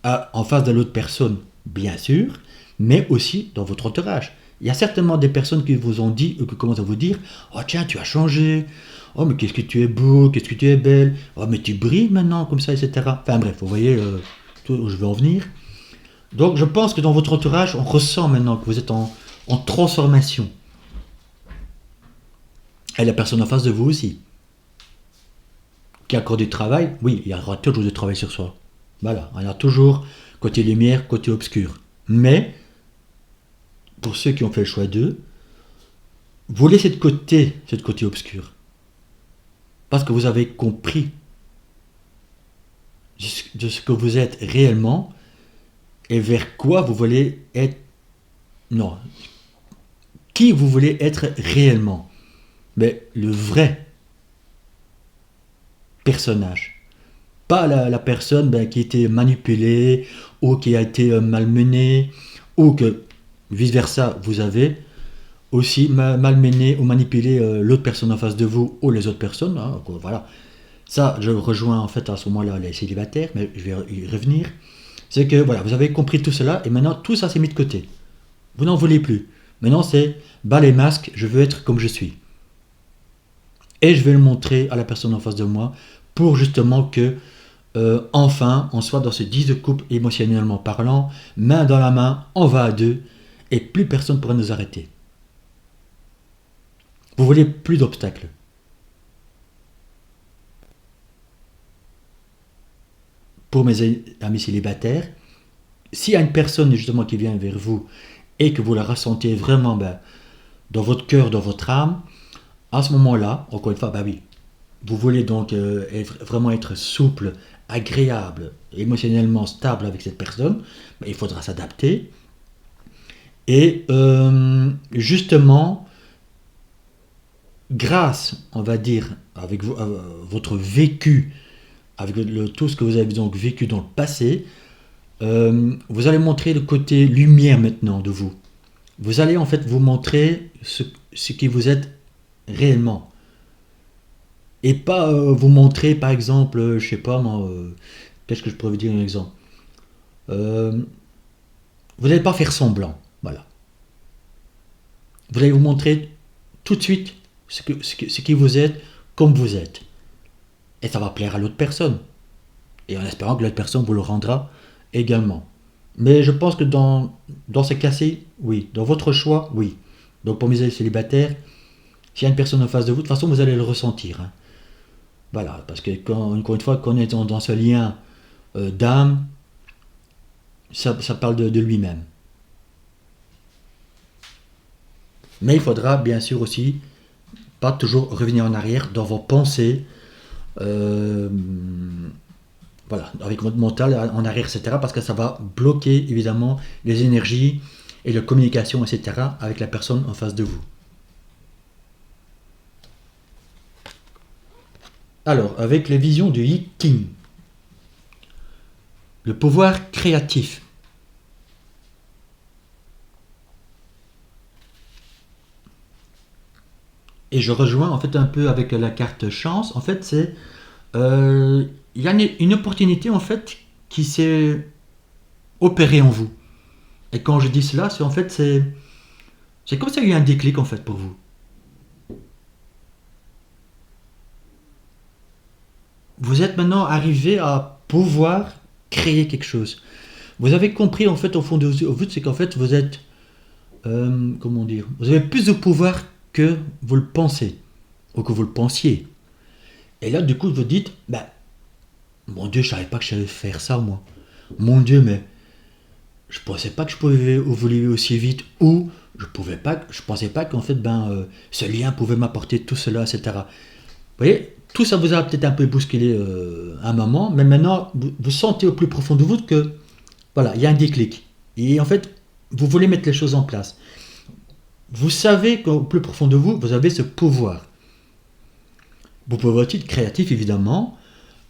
en face de l'autre personne, bien sûr, mais aussi dans votre entourage. Il y a certainement des personnes qui vous ont dit, ou qui commencent à vous dire: oh tiens, tu as changé, oh mais qu'est-ce que tu es beau, qu'est-ce que tu es belle, oh mais tu brilles maintenant, comme ça, etc. Enfin bref, vous voyez tout où je veux en venir. Donc je pense que dans votre entourage, on ressent maintenant que vous êtes en transformation. Et la personne en face de vous aussi. Qui a encore du travail, oui, il y aura toujours du travail sur soi. Voilà, il y a toujours côté lumière, côté obscur. Mais, pour ceux qui ont fait le choix d'eux, vous laissez de côté ce côté obscur. Parce que vous avez compris de ce que vous êtes réellement et vers quoi vous voulez être. Non, qui vous voulez être réellement. Mais le vrai personnage. Pas la personne qui a été manipulée ou qui a été malmenée ou que vice-versa vous avez aussi malmené ou manipulé l'autre personne en face de vous ou les autres personnes. Hein, voilà. Ça, je rejoins en fait à ce moment-là les célibataires, mais je vais y revenir. C'est que voilà, vous avez compris tout cela et maintenant tout ça s'est mis de côté. Vous n'en voulez plus. Maintenant c'est bas les masques, je veux être comme je suis. Et je vais le montrer à la personne en face de moi pour justement que enfin on soit dans ce 10 de couple émotionnellement parlant, main dans la main, on va à deux et plus personne ne pourra nous arrêter. Vous voulez plus d'obstacles. Pour mes amis célibataires, s'il y a une personne justement qui vient vers vous et que vous la ressentez vraiment dans votre cœur, dans votre âme, à ce moment-là, encore une fois, oui, vous voulez donc vraiment être souple, agréable, émotionnellement stable avec cette personne, il faudra s'adapter. Et justement, grâce, on va dire, avec votre vécu, avec tout ce que vous avez donc vécu dans le passé, vous allez montrer le côté lumière maintenant de vous. Vous allez en fait vous montrer ce qui vous êtes réellement. Et pas vous montrer par exemple, je sais pas moi, qu'est-ce que je pourrais vous dire un exemple. Vous n'allez pas faire semblant, voilà. Vous allez vous montrer tout de suite ce qui vous êtes, comme vous êtes. Et ça va plaire à l'autre personne. Et en espérant que l'autre personne vous le rendra également. Mais je pense que dans ces cas-ci, oui. Dans votre choix, oui. Donc pour mes amis célibataires, s'il y a une personne en face de vous, de toute façon vous allez le ressentir. Hein. Voilà, parce que encore une fois, quand on est dans ce lien d'âme, ça parle de lui-même. Mais il faudra bien sûr aussi pas toujours revenir en arrière dans vos pensées voilà, avec votre mental en arrière, etc. Parce que ça va bloquer évidemment les énergies et la communication, etc. avec la personne en face de vous. Alors, avec les visions du Yi King, le pouvoir créatif. Et je rejoins en fait un peu avec la carte chance. En fait, c'est il y a une opportunité en fait qui s'est opérée en vous. Et quand je dis cela, c'est en fait c'est comme s'il y a eu un déclic en fait pour vous. Vous êtes maintenant arrivé à pouvoir créer quelque chose. Vous avez compris en fait au fond de vous, c'est qu'en fait vous êtes comment dire, vous avez plus de pouvoir que vous le pensez ou que vous le pensiez. Et là du coup vous dites, bah mon Dieu, je savais pas que je savais faire ça moi. Mon Dieu, mais je pensais pas que je pouvais évoluer aussi vite ou je pensais pas qu'en fait ce lien pouvait m'apporter tout cela, etc. Vous voyez, tout ça vous a peut-être un peu bousculé un moment, mais maintenant vous sentez au plus profond de vous que voilà, il y a un déclic. Et en fait, vous voulez mettre les choses en place. Vous savez qu'au plus profond de vous, vous avez ce pouvoir. Vous pouvez aussi être créatif, évidemment,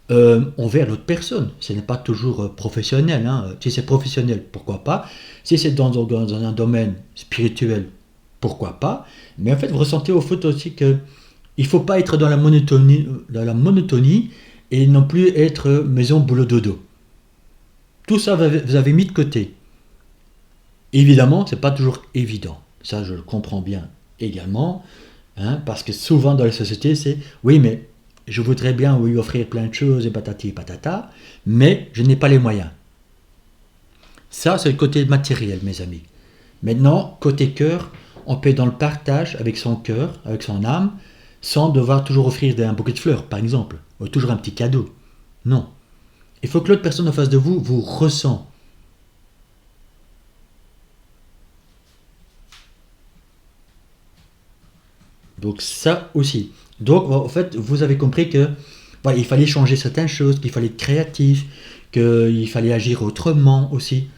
envers l'autre personne. Ce n'est pas toujours professionnel. Hein. Si c'est professionnel, pourquoi pas. Si c'est dans un domaine spirituel, pourquoi pas. Mais en fait, vous ressentez au fond aussi que il ne faut pas être dans la monotonie et non plus être maison boulot dodo. Tout ça, vous avez mis de côté. Évidemment, c'est pas toujours évident. Ça, je le comprends bien également, hein, parce que souvent dans les sociétés, c'est oui, mais je voudrais bien lui offrir plein de choses et patati et patata, mais je n'ai pas les moyens. Ça, c'est le côté matériel, mes amis. Maintenant, côté cœur, on peut être dans le partage avec son cœur, avec son âme, sans devoir toujours offrir un bouquet de fleurs, par exemple, ou toujours un petit cadeau. Non. Il faut que l'autre personne en face de vous vous ressent. Donc ça aussi. Donc en fait, vous avez compris que voilà, il fallait changer certaines choses, qu'il fallait être créatif, qu'il fallait agir autrement aussi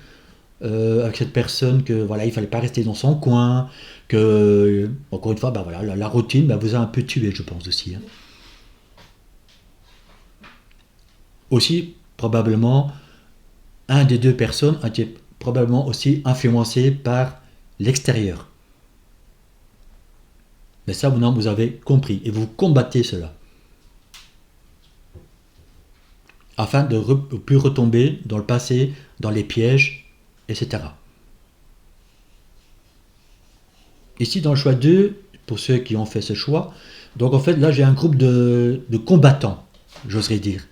avec cette personne, que voilà, il fallait pas rester dans son coin, que encore une fois, bah voilà, la routine bah, vous a un peu tué, je pense aussi. Hein. Aussi, probablement, un des deux personnes a été probablement aussi influencé par l'extérieur. Mais ça, maintenant, vous avez compris et vous combattez cela. Afin de ne plus retomber dans le passé, dans les pièges, etc. Ici, dans le choix 2, pour ceux qui ont fait ce choix, donc en fait, là, j'ai un groupe de combattants, j'oserais dire,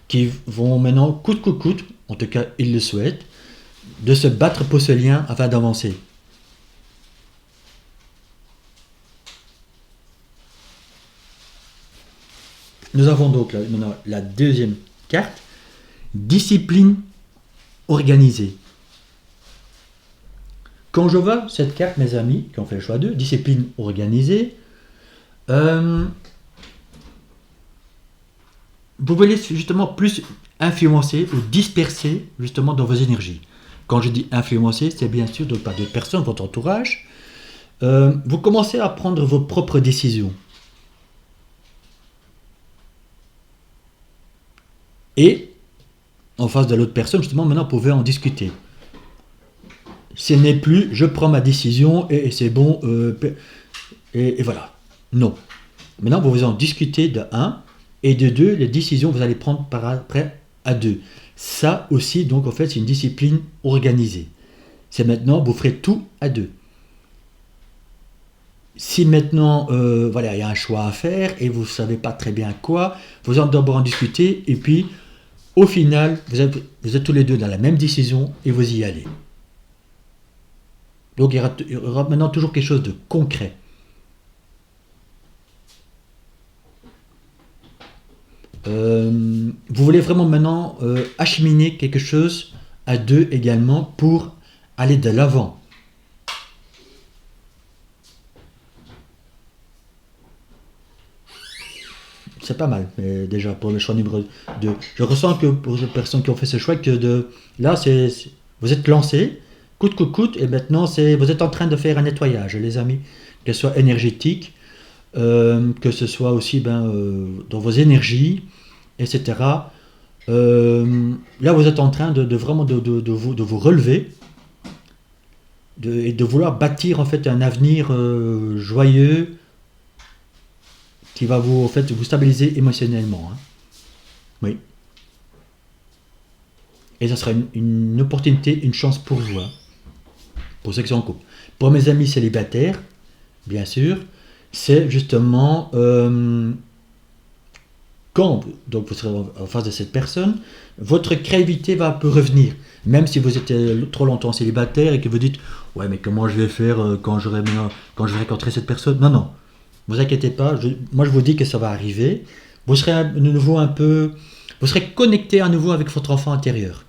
qui vont maintenant, coûte que coûte, en tout cas, ils le souhaitent, de se battre pour ce lien afin d'avancer. Nous avons donc là, maintenant la deuxième carte, discipline organisée. Quand je vois cette carte, mes amis, qui ont fait le choix 2, discipline organisée, euh, vous voulez justement plus influencer ou disperser justement dans vos énergies. Quand je dis influencer, c'est bien sûr donc par d'autres personnes, votre entourage. Vous commencez à prendre vos propres décisions. Et en face de l'autre personne, justement, maintenant, vous pouvez en discuter. Ce n'est plus je prends ma décision et c'est bon, et voilà. Non. Maintenant, vous en discutez de un, et de deux, les décisions, vous allez prendre par après à deux. Ça aussi, donc, en fait, c'est une discipline organisée. C'est maintenant, vous ferez tout à deux. Si maintenant, voilà, il y a un choix à faire et vous ne savez pas très bien quoi, vous en d'abord en discuter et puis, au final, vous êtes tous les deux dans la même décision et vous y allez. Donc, il y aura maintenant toujours quelque chose de concret. Vous voulez vraiment maintenant acheminer quelque chose à deux également pour aller de l'avant. c'est pas mal, mais déjà pour le choix numéro 2. Je ressens que pour les personnes qui ont fait ce choix, que là, vous êtes lancés, coûte, et maintenant, vous êtes en train de faire un nettoyage, les amis, que ce soit énergétique, que ce soit aussi dans vos énergies, etc. Là, vous êtes en train de vraiment de vous relever et de vouloir bâtir en fait un avenir joyeux qui va vous, en fait, vous stabiliser émotionnellement, hein. Oui. Et ça sera une opportunité, une chance pour vous, hein, pour ceux qui sont en couple. Pour mes amis célibataires, bien sûr, c'est justement quand donc vous serez en face de cette personne, votre créativité va un peu revenir. Même si vous étiez trop longtemps célibataire et que vous dites ouais mais comment je vais faire quand je vais rencontrer cette personne. Non, non, vous inquiétez pas, moi je vous dis que ça va arriver. Vous serez de nouveau vous serez connecté à nouveau avec votre enfant intérieur.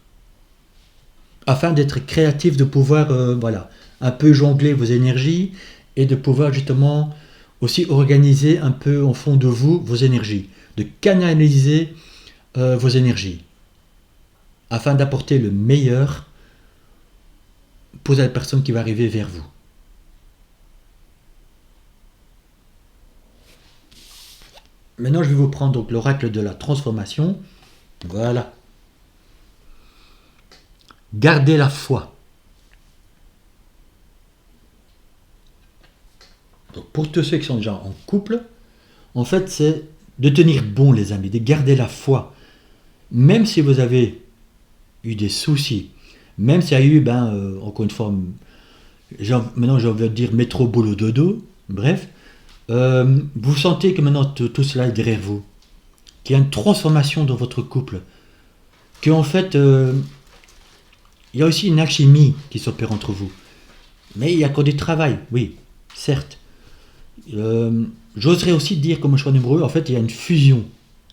Afin d'être créatif, de pouvoir voilà, un peu jongler vos énergies et de pouvoir justement aussi organiser un peu au fond de vous vos énergies, de canaliser vos énergies afin d'apporter le meilleur pour la personne qui va arriver vers vous. Maintenant, je vais vous prendre donc l'oracle de la transformation. Voilà. Gardez la foi. Donc pour tous ceux qui sont déjà en couple, en fait, c'est de tenir bon, les amis, de garder la foi. Même si vous avez eu des soucis, même s'il y a eu, encore une fois, maintenant j'ai envie de dire métro, boulot, dodo, bref, vous sentez que maintenant tout cela est derrière vous, qu'il y a une transformation dans votre couple, qu'en fait, il y a aussi une alchimie qui s'opère entre vous. Mais il y a encore du travail, oui, certes. J'oserais aussi dire comme choix numéro 1, en fait, il y a une fusion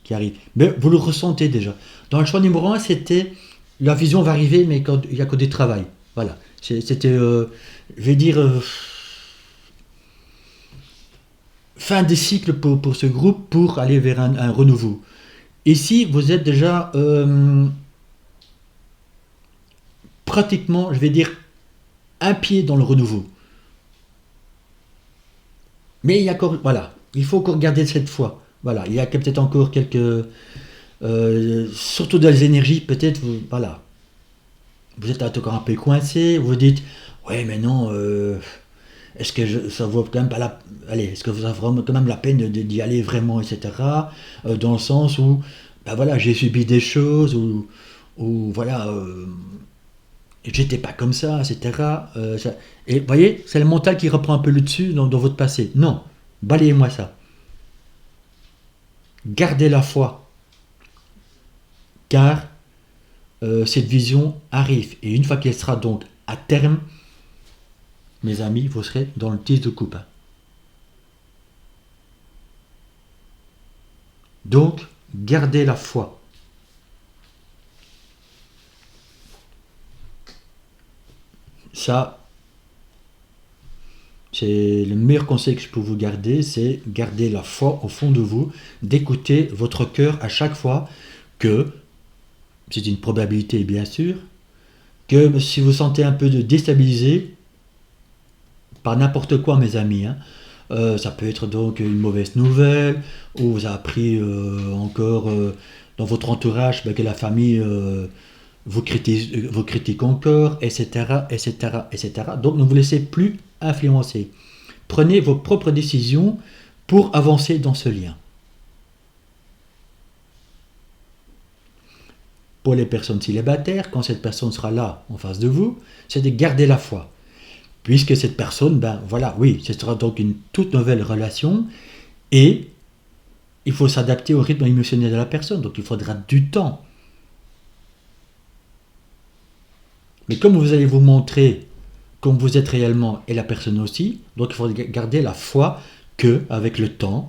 qui arrive. Mais vous le ressentez déjà. Dans le choix numéro 1, c'était la fusion va arriver, mais quand il y a que du travail. Voilà. C'était, je vais dire, fin des cycles pour ce groupe pour aller vers un renouveau. Ici, vous êtes déjà pratiquement, je vais dire, un pied dans le renouveau. Mais il y a encore, voilà, il faut encore garder cette foi. Voilà, il y a peut-être encore quelques, surtout dans les énergies, peut-être, voilà, vous êtes encore un peu coincé, vous dites, ouais, mais non, est-ce que ça vaut quand même pas la, allez, est-ce que ça vaut vraiment quand même la peine d'y aller vraiment, etc. Dans le sens où, ben voilà, j'ai subi des choses, ou voilà, j'étais pas comme ça, etc. Et vous voyez, c'est le mental qui reprend un peu le dessus dans votre passé. Non, balayez-moi ça. Gardez la foi, car cette vision arrive. Et une fois qu'elle sera donc à terme, mes amis, vous serez dans le 10 de coupe. Donc, gardez la foi. Ça, c'est le meilleur conseil que je peux vous garder, c'est garder la foi au fond de vous, d'écouter votre cœur à chaque fois que, c'est une probabilité bien sûr, que si vous sentez un peu de déstabilisé, par n'importe quoi mes amis, hein, ça peut être donc une mauvaise nouvelle, ou vous avez appris encore dans votre entourage que la famille vous critique encore, etc., etc., etc. Donc ne vous laissez plus influencer. Prenez vos propres décisions pour avancer dans ce lien. Pour les personnes célibataires, quand cette personne sera là en face de vous, c'est de garder la foi. Puisque cette personne, voilà, oui, ce sera donc une toute nouvelle relation et il faut s'adapter au rythme émotionnel de la personne, donc il faudra du temps. Mais comme vous allez vous montrer comme vous êtes réellement et la personne aussi, donc il faut garder la foi que, avec le temps,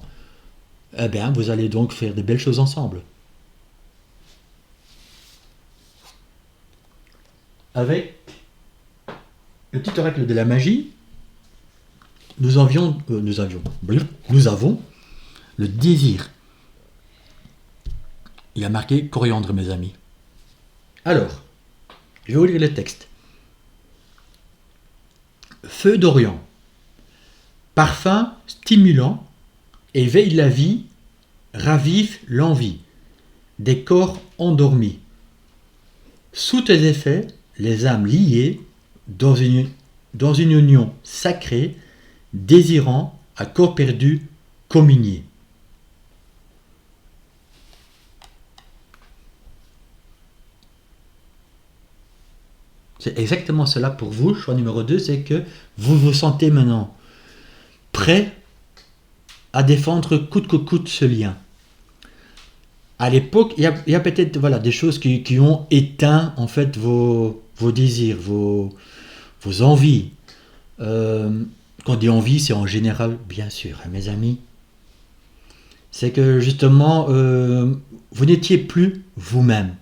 vous allez donc faire de belles choses ensemble. Avec le petit oracle de la magie, nous avons le désir. il y a marqué coriandre, mes amis. Alors, je vais vous lire le texte. Feu d'Orient, parfum stimulant, éveille la vie, ravive l'envie des corps endormis. Sous tes effets, les âmes liées dans une union sacrée, désirant à corps perdu communier. C'est exactement cela pour vous. Choix numéro 2, c'est que vous vous sentez maintenant prêt à défendre coûte que coûte ce lien. À l'époque, il y a peut-être des choses qui ont éteint en fait vos désirs, vos envies. Quand on dit envie, c'est en général, bien sûr, hein, mes amis. C'est que justement, vous n'étiez plus vous-même.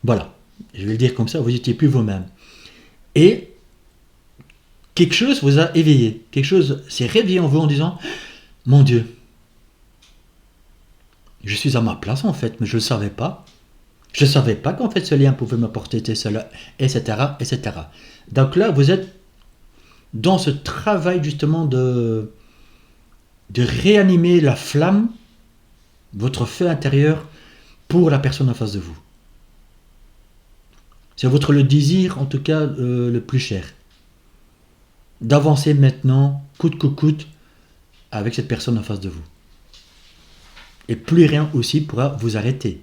Voilà, je vais le dire comme ça, vous n'étiez plus vous-même. Et quelque chose vous a éveillé, quelque chose s'est réveillé en vous en disant, mon Dieu, je suis à ma place en fait, mais je ne le savais pas. Je ne savais pas qu'en fait ce lien pouvait m'apporter cela, etc., etc. Donc là, vous êtes dans ce travail justement de réanimer la flamme, votre feu intérieur, pour la personne en face de vous. C'est votre le désir, en tout cas, le plus cher. D'avancer maintenant, coûte que coûte, avec cette personne en face de vous. Et plus rien aussi pourra vous arrêter.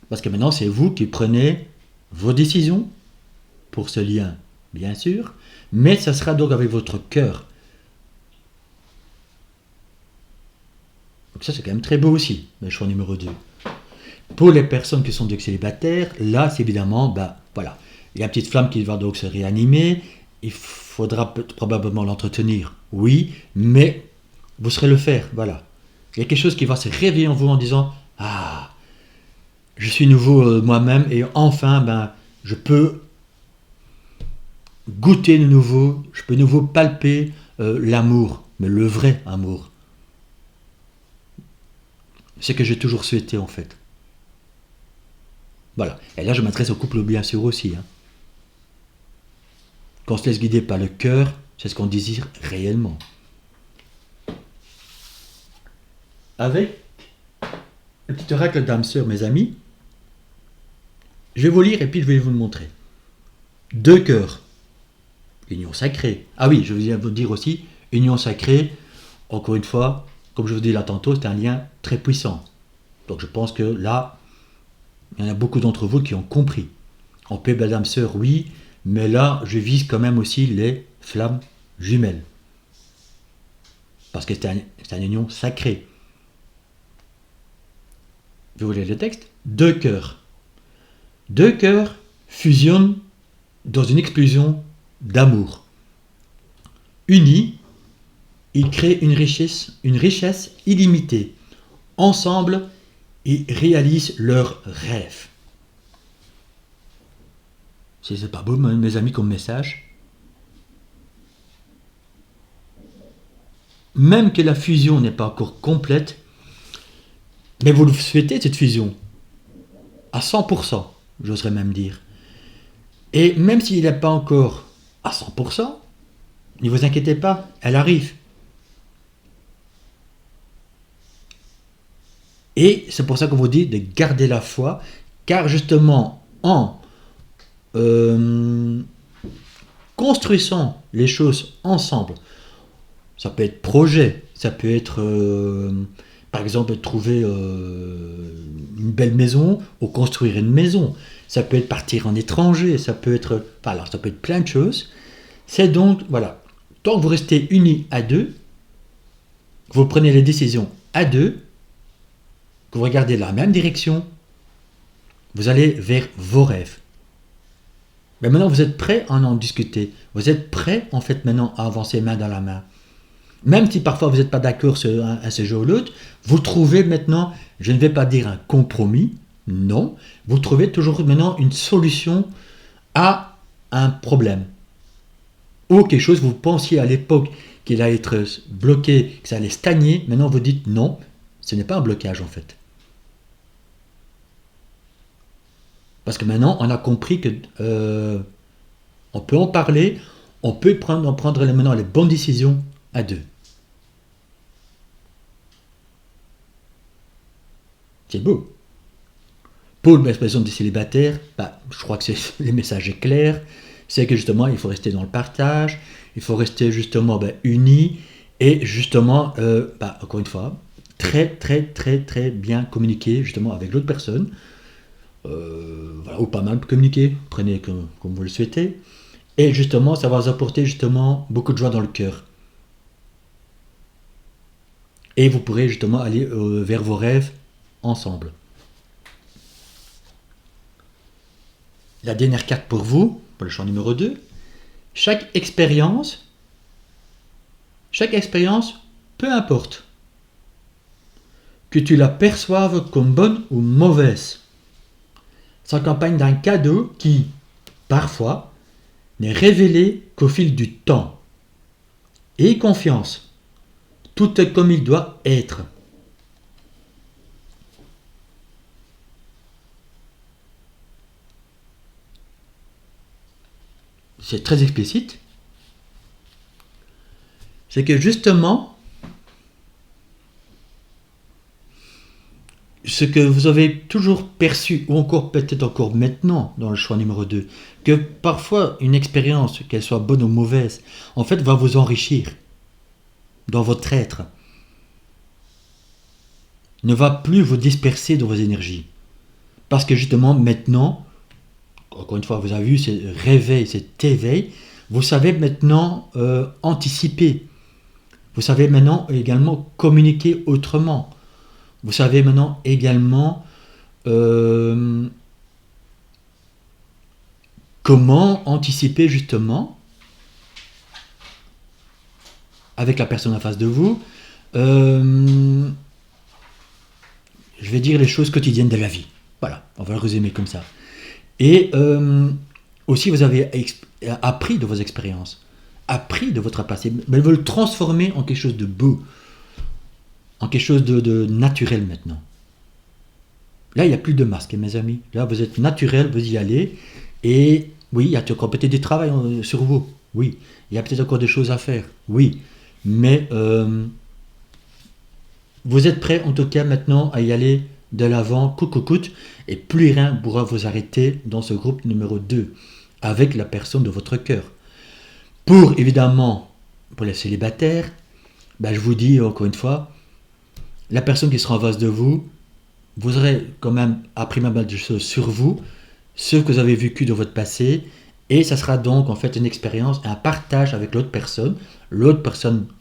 Parce que maintenant, c'est vous qui prenez vos décisions pour ce lien, bien sûr, mais ça sera donc avec votre cœur. Donc ça, c'est quand même très beau aussi, le choix numéro 2. Pour les personnes qui sont donc célibataires, là, c'est évidemment, voilà, il y a une petite flamme qui va donc se réanimer, il faudra probablement l'entretenir, oui, mais vous saurez le faire, voilà. Il y a quelque chose qui va se réveiller en vous en disant, ah, je suis nouveau moi-même et enfin, je peux goûter de nouveau, je peux de nouveau palper l'amour, mais le vrai amour. C'est ce que j'ai toujours souhaité en fait. Voilà. Et là, je m'adresse au couple bien sûr aussi. Hein. Quand on se laisse guider par le cœur, c'est ce qu'on désire réellement. Avec le petit oracle d'âme sœur, mes amis, je vais vous lire et puis je vais vous le montrer. 2 cœurs. Union sacrée. Ah oui, je vais vous dire aussi, union sacrée, encore une fois, comme je vous dis là tantôt, c'est un lien très puissant. Donc je pense que là, il y en a beaucoup d'entre vous qui ont compris. En paix, belle âme sœur, oui, mais là, je vise quand même aussi les flammes jumelles. Parce que c'est une union sacrée. Je vais vous lire le texte. 2 cœurs. 2 cœurs fusionnent dans une explosion d'amour. Unis, ils créent une richesse illimitée. Ensemble, ils réalisent leurs rêves. C'est pas beau, mes amis, comme message. Même que la fusion n'est pas encore complète, mais vous le souhaitez, cette fusion. À 100%, j'oserais même dire. Et même s'il n'est pas encore à 100%, ne vous inquiétez pas, elle arrive. Et c'est pour ça qu'on vous dit de garder la foi, car justement, en construisant les choses ensemble, ça peut être projet, ça peut être, par exemple, trouver une belle maison ou construire une maison, ça peut être partir en étranger, ça peut être plein de choses. C'est donc, voilà, tant que vous restez unis à 2, que vous prenez les décisions à 2, que vous regardez la même direction, vous allez vers vos rêves. Mais maintenant, vous êtes prêts à en discuter. Vous êtes prêts, en fait, maintenant, à avancer main dans la main. Même si parfois vous n'êtes pas d'accord sur un sujet ou l'autre, vous trouvez maintenant, je ne vais pas dire un compromis, non, vous trouvez toujours maintenant une solution à un problème. Ou quelque chose que vous pensiez à l'époque qu'il allait être bloqué, que ça allait stagner. Maintenant, vous dites non, ce n'est pas un blocage en fait. Parce que maintenant, on a compris que on peut en parler, on peut prendre maintenant les bonnes décisions à deux. C'est beau. Pour l'expression des célibataires, je crois que le message est clair. C'est que justement, il faut rester dans le partage, il faut rester justement unis et justement, encore une fois, très très très très bien communiquer justement avec l'autre personne. Voilà, ou pas mal communiquer, prenez comme vous le souhaitez. Et justement, ça va vous apporter justement beaucoup de joie dans le cœur. Et vous pourrez justement aller vers vos rêves ensemble. La dernière carte pour vous, pour le champ numéro 2, chaque expérience, peu importe, que tu la perçoives comme bonne ou mauvaise, s'accompagne d'un cadeau qui, parfois, n'est révélé qu'au fil du temps. Aie confiance, tout est comme il doit être. C'est très explicite. C'est que justement, ce que vous avez toujours perçu, ou encore peut-être encore maintenant dans le choix numéro 2, que parfois une expérience, qu'elle soit bonne ou mauvaise, en fait va vous enrichir dans votre être. Ne va plus vous disperser dans vos énergies. Parce que justement maintenant, encore une fois, vous avez vu ce réveil, cet éveil, vous savez maintenant anticiper. Vous savez maintenant également communiquer autrement. Vous savez maintenant également comment anticiper justement avec la personne en face de vous. Je vais dire les choses quotidiennes de la vie. Voilà, on va le résumer comme ça. Et aussi, vous avez appris de vos expériences, appris de votre passé, mais vous le transformer en quelque chose de beau, en quelque chose de naturel maintenant. Là, il n'y a plus de masque, mes amis. Là, vous êtes naturel, vous y allez. Et oui, il y a encore peut-être du travail sur vous. Oui, il y a peut-être encore des choses à faire. Oui, mais vous êtes prêt en tout cas maintenant à y aller de l'avant, coûte, et plus rien ne pourra vous arrêter dans ce groupe numéro 2, avec la personne de votre cœur. Pour évidemment, pour les célibataires, je vous dis encore une fois, la personne qui sera en face de vous, vous aurez quand même appris pas mal de choses sur vous, ce que vous avez vécu dans votre passé, et ça sera donc en fait une expérience, un partage avec l'autre personne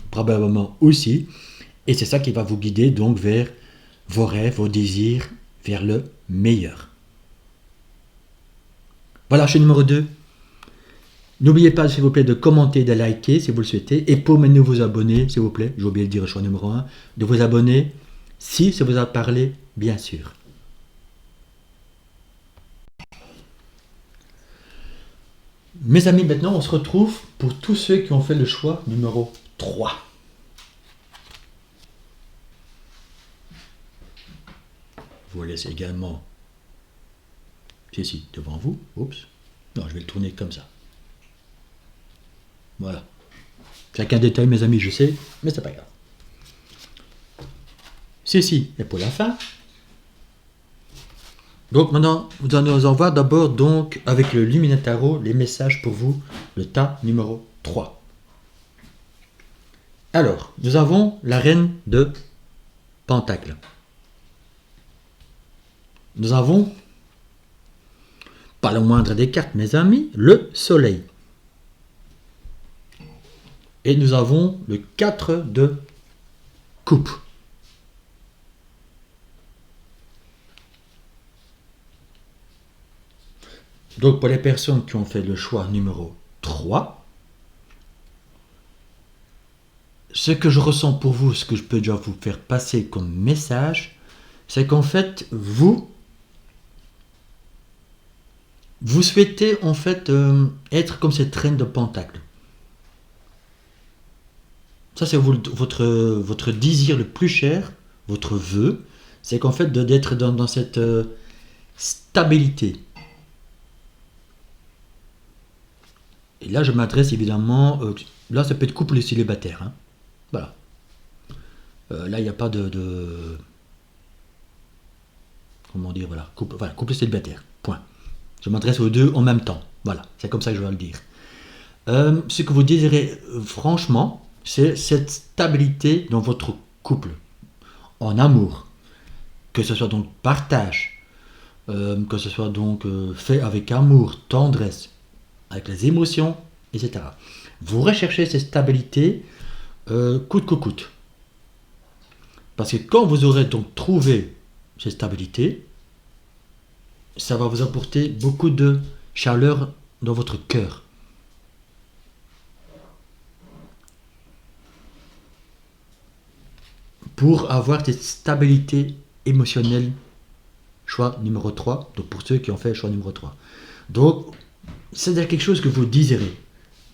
probablement aussi, et c'est ça qui va vous guider donc vers vos rêves, vos désirs, vers le meilleur. Voilà, chaîne numéro 2. N'oubliez pas, s'il vous plaît, de commenter, de liker si vous le souhaitez. Et pour mes nouveaux abonnés, s'il vous plaît, j'ai oublié de dire le choix numéro 1, de vous abonner si ça vous a parlé, bien sûr. Mes amis, maintenant, on se retrouve pour tous ceux qui ont fait le choix numéro 3. Je vous laisse également ici devant vous. Oups. Non, je vais le tourner comme ça. Voilà. Chacun détail, mes amis, je sais, mais c'est pas grave. Ceci est pour la fin. Donc maintenant, vous allez en voir d'abord donc avec le Luminataro les messages pour vous, le tas numéro 3. Alors, nous avons la reine de Pentacle. Nous avons, pas le moindre des cartes, mes amis, le soleil. Et nous avons le 4 de coupe. Donc pour les personnes qui ont fait le choix numéro 3, ce que je ressens pour vous, ce que je peux déjà vous faire passer comme message, c'est qu'en fait, vous souhaitez en fait être comme cette reine de Pentacle. Ça, c'est votre désir le plus cher, votre vœu, c'est qu'en fait d'être dans cette stabilité. Et là, je m'adresse évidemment, là, ça peut être couple et célibataire, hein. Voilà. Là, il n'y a pas comment dire, voilà, couple et célibataire, point. Je m'adresse aux deux en même temps, voilà, c'est comme ça que je vais le dire. Ce que vous désirez, franchement, c'est cette stabilité dans votre couple, en amour, que ce soit donc partage, que ce soit donc fait avec amour, tendresse, avec les émotions, etc. Vous recherchez cette stabilité coûte que coûte. Parce que quand vous aurez donc trouvé cette stabilité, ça va vous apporter beaucoup de chaleur dans votre cœur. Pour avoir cette stabilité émotionnelle, choix numéro 3, donc pour ceux qui ont fait le choix numéro 3. Donc, c'est quelque chose que vous désirez.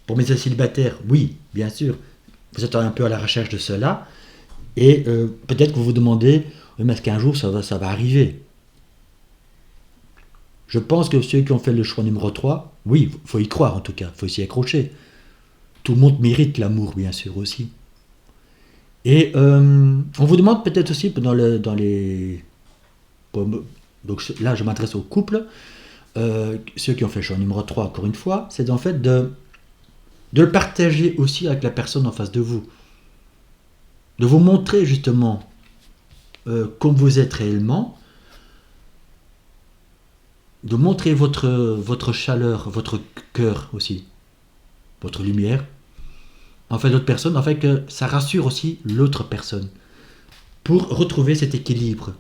Pour mes célibataires, oui, bien sûr, vous êtes un peu à la recherche de cela, et peut-être que vous vous demandez, oui, mais est-ce qu'un jour ça va arriver? Je pense que ceux qui ont fait le choix numéro 3, oui, il faut y croire en tout cas, il faut s'y accrocher. Tout le monde mérite l'amour, bien sûr, aussi. Et on vous demande peut-être aussi dans les... Donc là, je m'adresse aux couples, ceux qui ont fait le choix numéro 3, encore une fois, c'est en fait de le partager aussi avec la personne en face de vous. De vous montrer justement comme vous êtes réellement, de montrer votre chaleur, votre cœur aussi, votre lumière, en fait l'autre personne, en fait que ça rassure aussi l'autre personne, pour retrouver cet équilibre.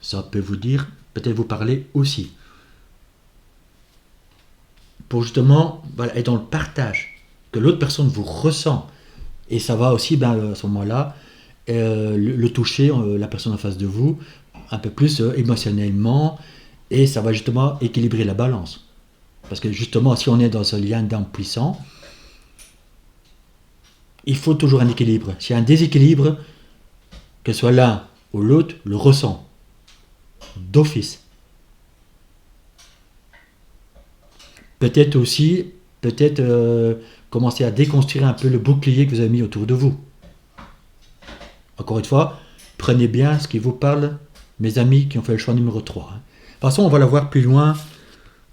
Ça peut vous dire, peut-être vous parler aussi. Pour justement être dans le partage, que l'autre personne vous ressent. Et ça va aussi, à ce moment-là, le toucher, la personne en face de vous, un peu plus émotionnellement, et ça va justement équilibrer la balance. Parce que justement, si on est dans ce lien d'âme puissant, il faut toujours un équilibre. S'il y a un déséquilibre, que ce soit l'un ou l'autre, le ressent d'office. Peut-être aussi, commencer à déconstruire un peu le bouclier que vous avez mis autour de vous. Encore une fois, prenez bien ce qui vous parle, mes amis qui ont fait le choix numéro 3. De toute façon, on va la voir plus loin,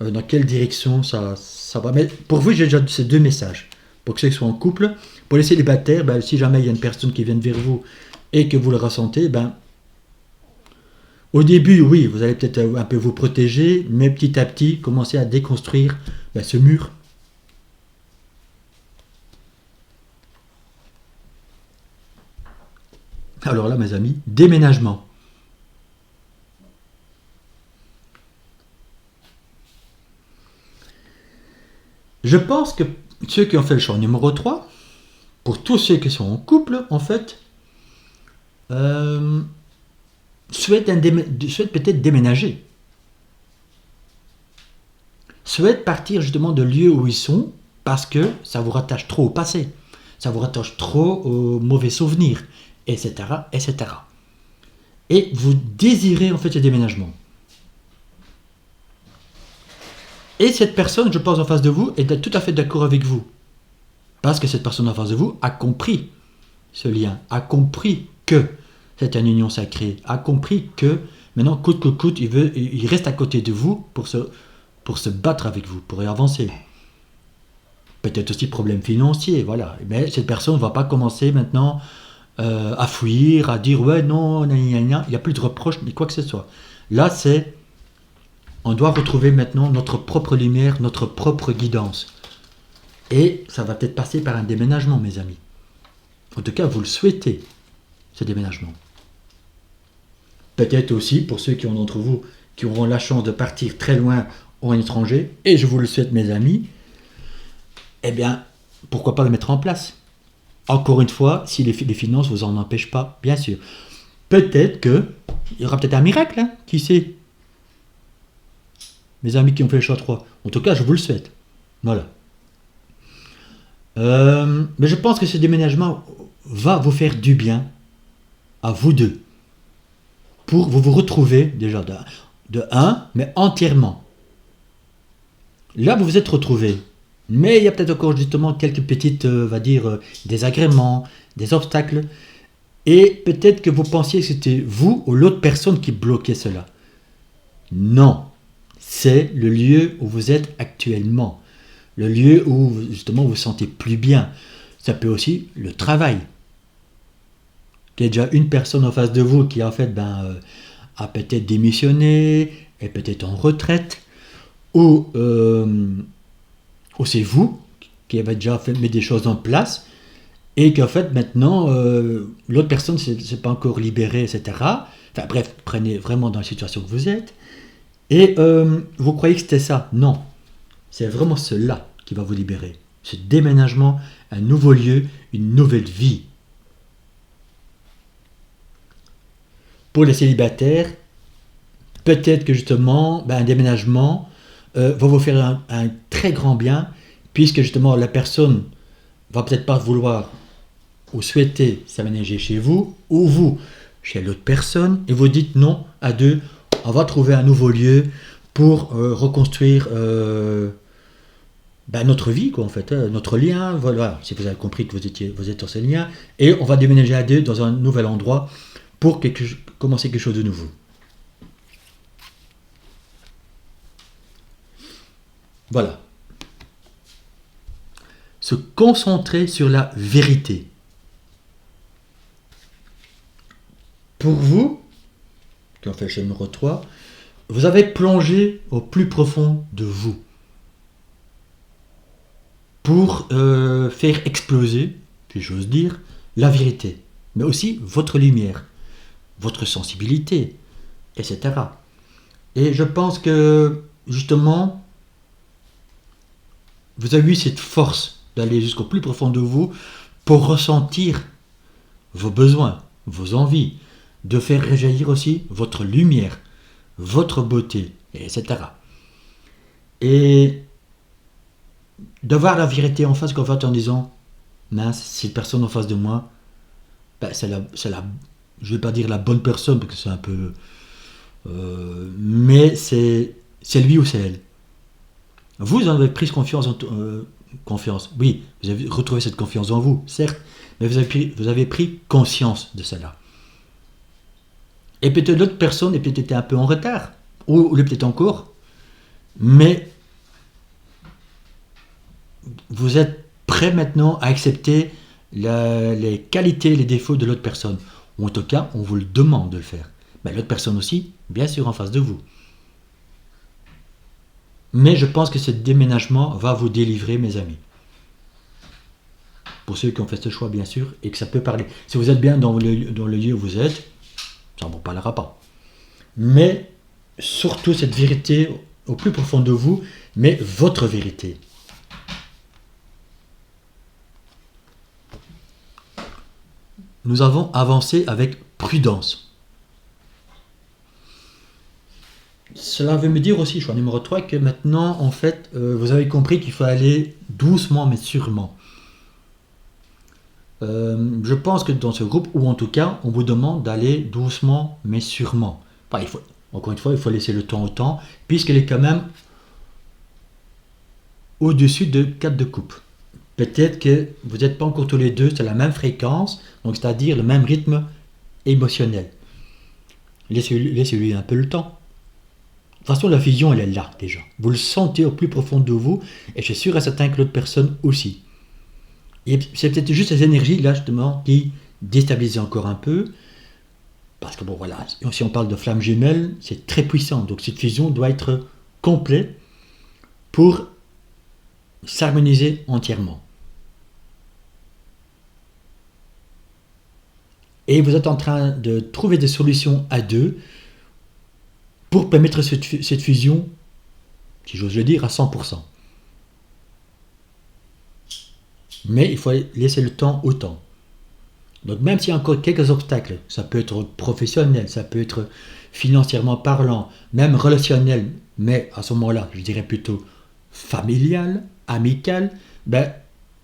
dans quelle direction ça va. Mais pour vous, j'ai déjà ces deux messages. Pour ceux qui sont en couple, pour les célibataires, si jamais il y a une personne qui vient vers vous et que vous le ressentez, au début, oui, vous allez peut-être un peu vous protéger, mais petit à petit, commencer à déconstruire ce mur. Alors là, mes amis, déménagement. Je pense que ceux qui ont fait le choix numéro 3, pour tous ceux qui sont en couple, en fait, souhaitent peut-être déménager. Souhaitent partir justement de lieux où ils sont, parce que ça vous rattache trop au passé. Ça vous rattache trop aux mauvais souvenirs, etc., etc. Et vous désirez en fait ce déménagement. Et cette personne, je pense, en face de vous, est tout à fait d'accord avec vous. Parce que cette personne en face de vous a compris ce lien, a compris que c'est une union sacrée, a compris que maintenant, coûte que coûte, il reste à côté de vous pour se battre avec vous, pour y avancer. Peut-être aussi problème financier, voilà. Mais cette personne ne va pas commencer maintenant à fuir, à dire ouais, non, il n'y a plus de reproches, ni quoi que ce soit. Là, on doit retrouver maintenant notre propre lumière, notre propre guidance. Et ça va peut-être passer par un déménagement, mes amis. En tout cas, vous le souhaitez, ce déménagement. Peut-être aussi, pour ceux d'entre vous qui auront la chance de partir très loin en étranger, et je vous le souhaite, mes amis, eh bien, pourquoi pas le mettre en place? Encore une fois, si les finances vous en empêchent pas, bien sûr. Peut-être qu'il y aura peut-être un miracle, hein, qui sait? Mes amis qui ont fait le choix 3. En tout cas, je vous le souhaite. Voilà. Mais je pense que ce déménagement va vous faire du bien à vous deux. Pour vous retrouver, déjà de un, mais entièrement. Là, vous vous êtes retrouvés. Mais il y a peut-être encore justement quelques petites, on va dire, désagréments, des obstacles. Et peut-être que vous pensiez que c'était vous ou l'autre personne qui bloquait cela. Non. C'est le lieu où vous êtes actuellement. Le lieu où justement vous vous sentez plus bien. Ça peut aussi le travail. Il y a déjà une personne en face de vous qui en fait a peut-être démissionné, est peut-être en retraite, ou c'est vous qui avez déjà mis des choses en place et qu'en fait maintenant l'autre personne ne s'est pas encore libérée, etc. Enfin bref, prenez vraiment dans la situation que vous êtes et vous croyez que c'était ça. Non, c'est vraiment cela qui va vous libérer. Ce déménagement, un nouveau lieu, une nouvelle vie. Pour les célibataires, peut-être que justement un déménagement va vous faire un très grand bien, puisque justement la personne va peut-être pas vouloir ou souhaiter s'aménager chez vous, ou vous chez l'autre personne, et vous dites non, à deux, on va trouver un nouveau lieu pour reconstruire notre vie, quoi, en fait, notre lien, voilà, si vous avez compris que vous êtes sur ce lien, et on va déménager à deux dans un nouvel endroit pour commencer quelque chose de nouveau. Voilà. Se concentrer sur la vérité. Pour vous, qui en fait le numéro 3, vous avez plongé au plus profond de vous pour faire exploser, si j'ose dire, la vérité, mais aussi votre lumière, votre sensibilité, etc. Et je pense que, justement, vous avez eu cette force d'aller jusqu'au plus profond de vous pour ressentir vos besoins, vos envies, de faire rejaillir aussi votre lumière, votre beauté, etc. Et de voir la vérité en face, en disant, mince, cette personne en face de moi, c'est la, je ne vais pas dire la bonne personne, parce que c'est un peu... mais c'est lui ou c'est elle. Vous en avez pris confiance. Oui, vous avez retrouvé cette confiance en vous, certes, mais vous avez pris conscience de cela. Et peut-être l'autre personne est peut-être un peu en retard, ou peut-être encore, mais vous êtes prêt maintenant à accepter les qualités, les défauts de l'autre personne. Ou en tout cas, on vous le demande de le faire. Mais l'autre personne aussi, bien sûr, en face de vous. Mais je pense que ce déménagement va vous délivrer, mes amis. Pour ceux qui ont fait ce choix, bien sûr, et que ça peut parler. Si vous êtes bien dans le lieu où vous êtes, ça ne vous parlera pas. Mais surtout cette vérité au plus profond de vous, mais votre vérité. Nous avons avancé avec prudence. Cela veut me dire aussi, choix numéro 3, que maintenant, en fait, vous avez compris qu'il faut aller doucement mais sûrement. Je pense que dans ce groupe, ou en tout cas, on vous demande d'aller doucement mais sûrement. Enfin, encore une fois, il faut laisser le temps au temps, puisqu'il est quand même au-dessus de 4 de coupe. Peut-être que vous n'êtes pas encore tous les deux sur la même fréquence, donc c'est-à-dire le même rythme émotionnel. Laissez-lui un peu le temps. De toute façon, la fusion, elle est là déjà. Vous le sentez au plus profond de vous, et je suis sûr et certain que l'autre personne aussi. Et c'est peut-être juste ces énergies là justement qui déstabilisent encore un peu, parce que bon voilà, si on parle de flammes jumelles, c'est très puissant, donc cette fusion doit être complète pour s'harmoniser entièrement. Et vous êtes en train de trouver des solutions à deux pour permettre cette fusion, si j'ose le dire, à 100%. Mais il faut laisser le temps au temps. Donc même s'il y a encore quelques obstacles, ça peut être professionnel, ça peut être financièrement parlant, même relationnel, mais à ce moment-là, je dirais plutôt familial, amical,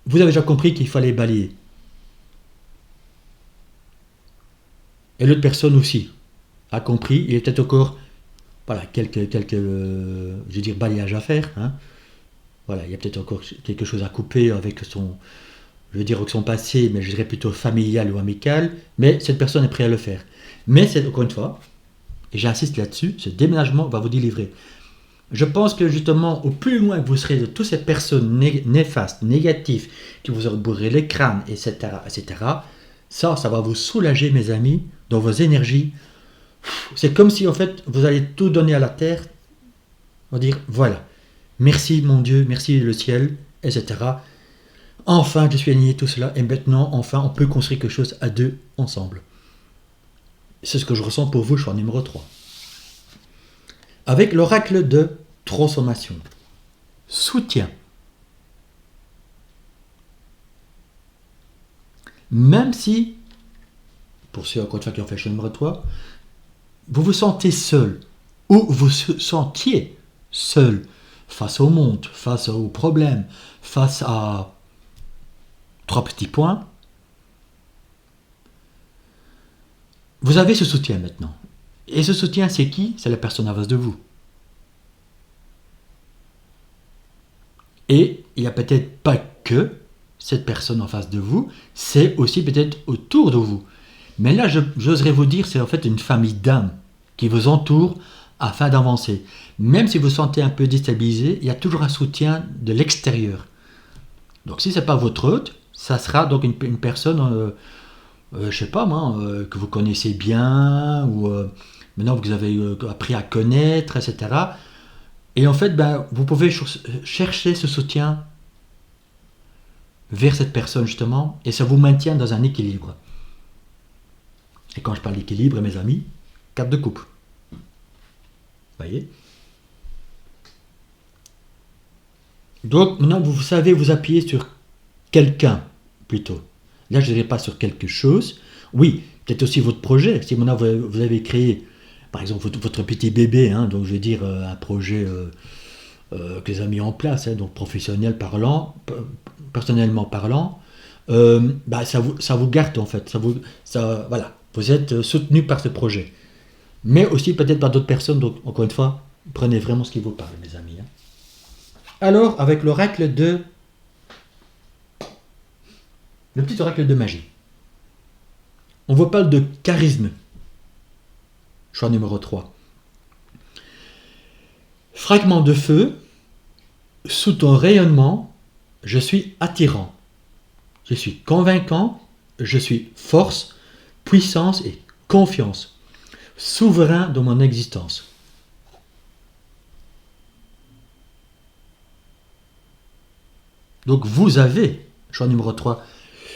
vous avez déjà compris qu'il fallait balayer. Et l'autre personne aussi a compris. Il y a peut-être encore voilà, quelques je veux dire, balayages à faire. Hein. Voilà, il y a peut-être encore quelque chose à couper avec son, je veux dire, avec son passé, mais je dirais plutôt familial ou amical. Mais cette personne est prête à le faire. Mais c'est encore une fois, et j'insiste là-dessus, ce déménagement va vous délivrer. Je pense que justement, au plus loin que vous serez de toutes ces personnes néfastes, négatives, qui vous auront bourré les crânes, etc., etc., ça va vous soulager, mes amis, dans vos énergies. C'est comme si, en fait, vous allez tout donner à la terre, on va dire, voilà, merci mon Dieu, merci le ciel, etc. Enfin, je suis aligné tout cela, et maintenant, enfin, on peut construire quelque chose à deux, ensemble. C'est ce que je ressens pour vous, choix numéro 3. Avec l'oracle de transformation. Soutien. Même si, pour ceux encore une fois qui ont fait le choix numéro 3, vous vous sentez seul, ou vous vous sentiez seul face au monde, face aux problèmes, face à 3 petits points, vous avez ce soutien maintenant. Et ce soutien, c'est qui? C'est la personne en face de vous. Et il n'y a peut-être pas que cette personne en face de vous, c'est aussi peut-être autour de vous. Mais là, j'oserais vous dire, c'est en fait une famille d'âmes qui vous entoure afin d'avancer. Même si vous vous sentez un peu déstabilisé, il y a toujours un soutien de l'extérieur. Donc si ce n'est pas votre hôte, ça sera donc une personne, je ne sais pas moi, que vous connaissez bien, ou maintenant que vous avez appris à connaître, etc. Et en fait, vous pouvez chercher ce soutien vers cette personne justement, et ça vous maintient dans un équilibre. Et quand je parle d'équilibre, mes amis, 4 de coupe. Vous voyez? Donc maintenant, vous savez vous appuyer sur quelqu'un, plutôt. Là, je ne dirais pas sur quelque chose. Oui, peut-être aussi votre projet. Si maintenant vous avez créé, par exemple, votre petit bébé, hein, donc je vais dire un projet que les a mis en place, hein, donc professionnel parlant, personnellement parlant, ça vous garde en fait. Voilà, vous êtes soutenu par ce projet. Mais aussi peut-être par d'autres personnes. Donc, encore une fois, prenez vraiment ce qui vous parle, mes amis. Hein. Alors, avec l'oracle de... Le petit oracle de magie. On vous parle de charisme. Choix numéro 3. Fragment de feu. Sous ton rayonnement, je suis attirant. Je suis convaincant. Je suis force, puissance et confiance. Souverain de mon existence. Donc vous avez, choix numéro 3,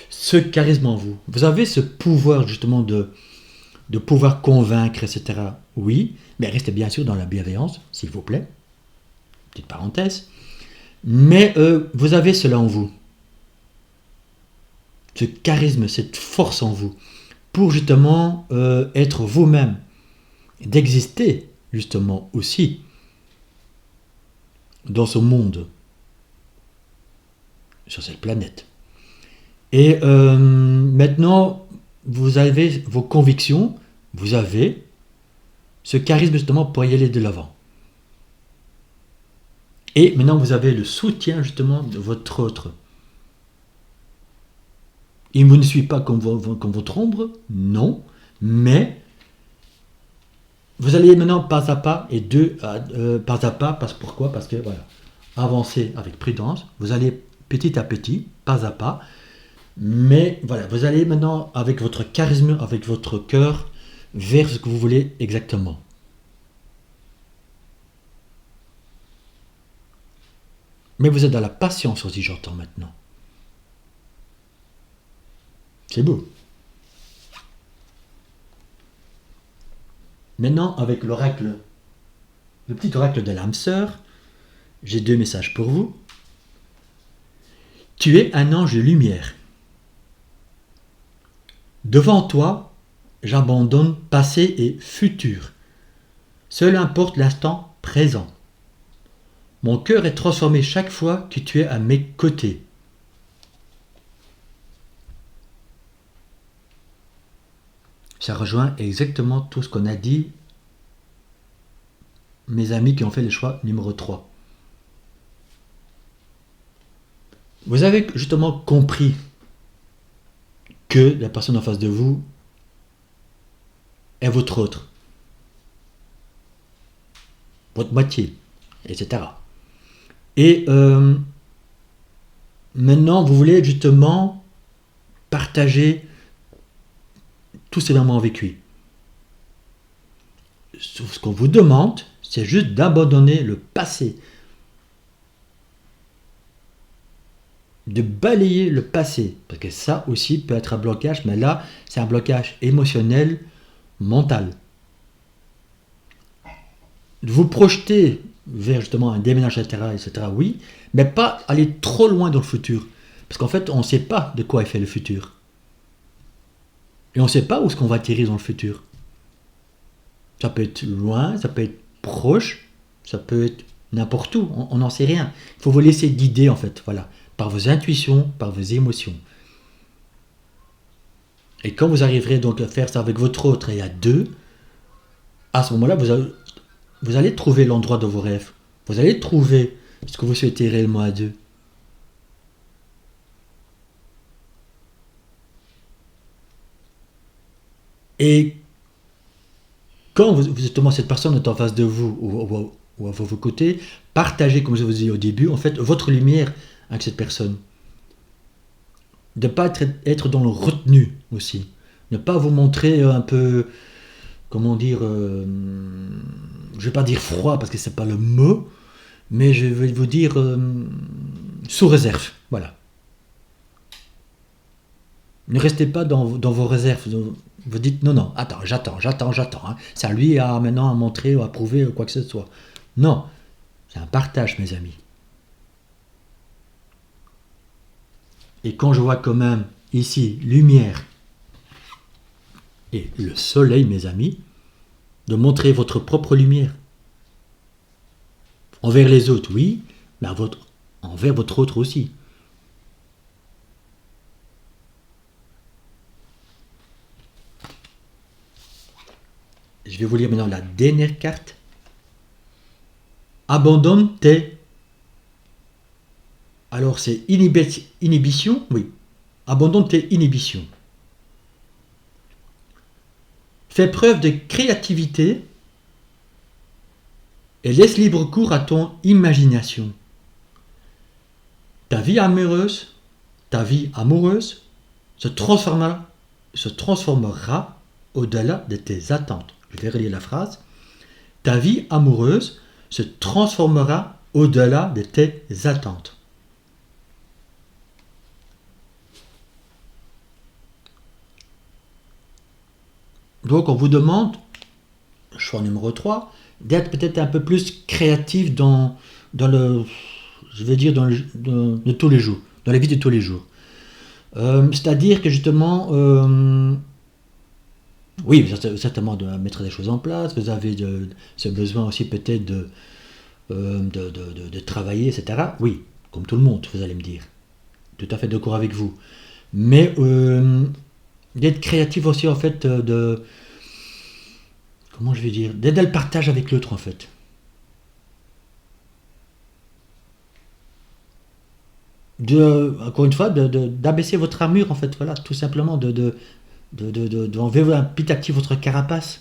ce charisme en vous. Vous avez ce pouvoir justement de pouvoir convaincre, etc. Oui, mais restez bien sûr dans la bienveillance, s'il vous plaît. Petite parenthèse. Mais vous avez cela en vous. Ce charisme, cette force en vous. Pour justement être vous-même. D'exister justement aussi dans ce monde. Sur cette planète. Et maintenant, vous avez vos convictions, vous avez ce charisme justement pour y aller de l'avant. Et maintenant, vous avez le soutien justement de votre autre. Il vous ne suit pas comme votre ombre, non, mais vous allez maintenant pas à pas et pas à pas, pourquoi? Parce que voilà, avancez avec prudence, vous allez petit à petit, pas à pas, mais voilà, vous allez maintenant avec votre charisme, avec votre cœur, vers ce que vous voulez exactement. Mais vous êtes dans la patience aussi, j'entends maintenant. C'est beau. Maintenant, avec l'oracle, le petit oracle de l'âme sœur, j'ai 2 messages pour vous. Tu es un ange de lumière. Devant toi, j'abandonne passé et futur. Seul importe l'instant présent. Mon cœur est transformé chaque fois que tu es à mes côtés. Ça rejoint exactement tout ce qu'on a dit, mes amis qui ont fait le choix numéro 3. Vous avez justement compris que la personne en face de vous est votre autre, votre moitié, etc. Et maintenant, vous voulez justement partager tous ces moments vécus. Sauf ce qu'on vous demande, c'est juste d'abandonner le passé, de balayer le passé, parce que ça aussi peut être un blocage, mais là, c'est un blocage émotionnel, mental. De vous projeter vers justement un déménagement, etc., oui, mais pas aller trop loin dans le futur, parce qu'en fait, on ne sait pas de quoi est fait le futur. Et on ne sait pas où est-ce qu'on va atterrir dans le futur. Ça peut être loin, ça peut être proche, ça peut être n'importe où, on n'en sait rien. Il faut vous laisser guider en fait, voilà, par vos intuitions, par vos émotions. Et quand vous arriverez donc à faire ça avec votre autre et à deux, à ce moment-là, vous allez trouver l'endroit de vos rêves. Vous allez trouver ce que vous souhaitez réellement à deux. Et quand justement cette personne est en face de vous ou à vos côtés, partagez, comme je vous ai dit au début, en fait, votre lumière avec cette personne. De ne pas être dans le retenu aussi. Ne pas vous montrer un peu, comment dire, je ne vais pas dire froid parce que ce n'est pas le mot, mais je vais vous dire sous réserve. Voilà. Ne restez pas dans vos réserves. Vous dites non, attends, j'attends. Hein. C'est à lui maintenant à montrer ou à prouver quoi que ce soit. Non, c'est un partage, mes amis. Et quand je vois quand même ici lumière et le soleil, mes amis, de montrer votre propre lumière. Envers les autres, oui, mais envers votre autre aussi. Je vais vous lire maintenant la dernière carte. Abandonne tes... Alors c'est inhibition, oui. Abandonne tes inhibitions. Fais preuve de créativité et laisse libre cours à ton imagination. Ta vie amoureuse se transformera au-delà de tes attentes. Je vais relire la phrase. Ta vie amoureuse se transformera au-delà de tes attentes. Donc on vous demande, choix numéro 3, d'être peut-être un peu plus créatif dans le, je vais dire, de tous les jours, dans la vie de tous les jours. C'est-à-dire que justement, oui, certainement de mettre des choses en place, vous avez ce besoin aussi peut-être de travailler, etc. Oui, comme tout le monde, vous allez me dire. Tout à fait d'accord avec vous. Mais d'être créatif aussi en fait comment je vais dire, d'être dans le partage avec l'autre en fait. Encore une fois, d'abaisser votre armure en fait, voilà, tout simplement, d'enlever un petit à petit votre carapace.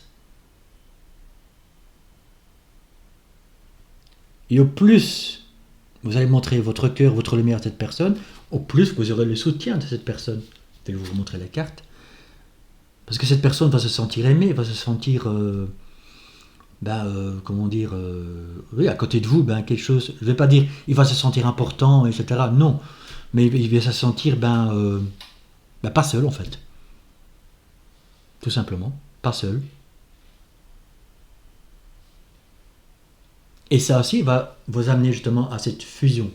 Et au plus vous allez montrer votre cœur, votre lumière à cette personne, au plus vous aurez le soutien de cette personne. Je vais vous montrer la carte. Parce que cette personne va se sentir aimée, va se sentir, comment dire, oui, à côté de vous, quelque chose, je ne vais pas dire, il va se sentir important, etc. Non, mais il va se sentir, pas seul en fait. Tout simplement, pas seul. Et ça aussi va vous amener justement à cette fusion.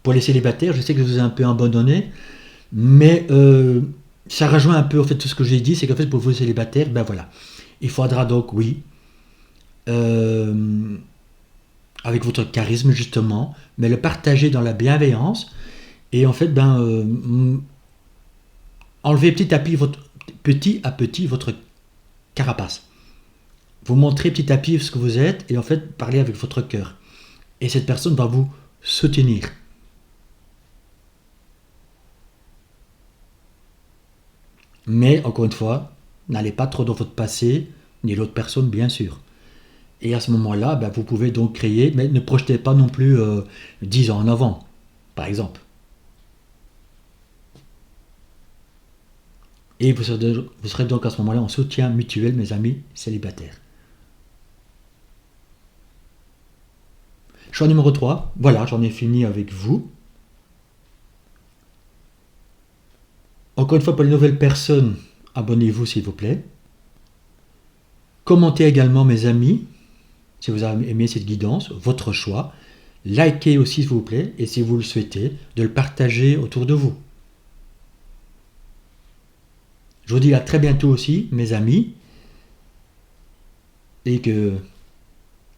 Pour les célibataires, je sais que je vous ai un peu abandonné, mais ça rejoint un peu en fait tout ce que j'ai dit, c'est qu'en fait pour vous célibataires, voilà, il faudra donc oui, avec votre charisme justement, mais le partager dans la bienveillance Et en fait, enlevez petit à petit votre carapace. Vous montrez petit à petit ce que vous êtes et en fait, parlez avec votre cœur. Et cette personne va vous soutenir. Mais encore une fois, n'allez pas trop dans votre passé, ni l'autre personne, bien sûr. Et à ce moment-là, vous pouvez donc créer, mais ne projetez pas non plus 10 ans en avant, par exemple. Et vous serez donc à ce moment-là en soutien mutuel, mes amis célibataires. Choix numéro 3, voilà, j'en ai fini avec vous. Encore une fois, pour les nouvelles personnes, abonnez-vous s'il vous plaît. Commentez également, mes amis, si vous avez aimé cette guidance, votre choix. Likez aussi s'il vous plaît, et si vous le souhaitez, de le partager autour de vous. Je vous dis à très bientôt aussi, mes amis, et que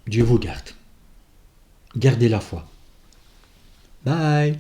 Dieu vous garde. Gardez la foi. Bye.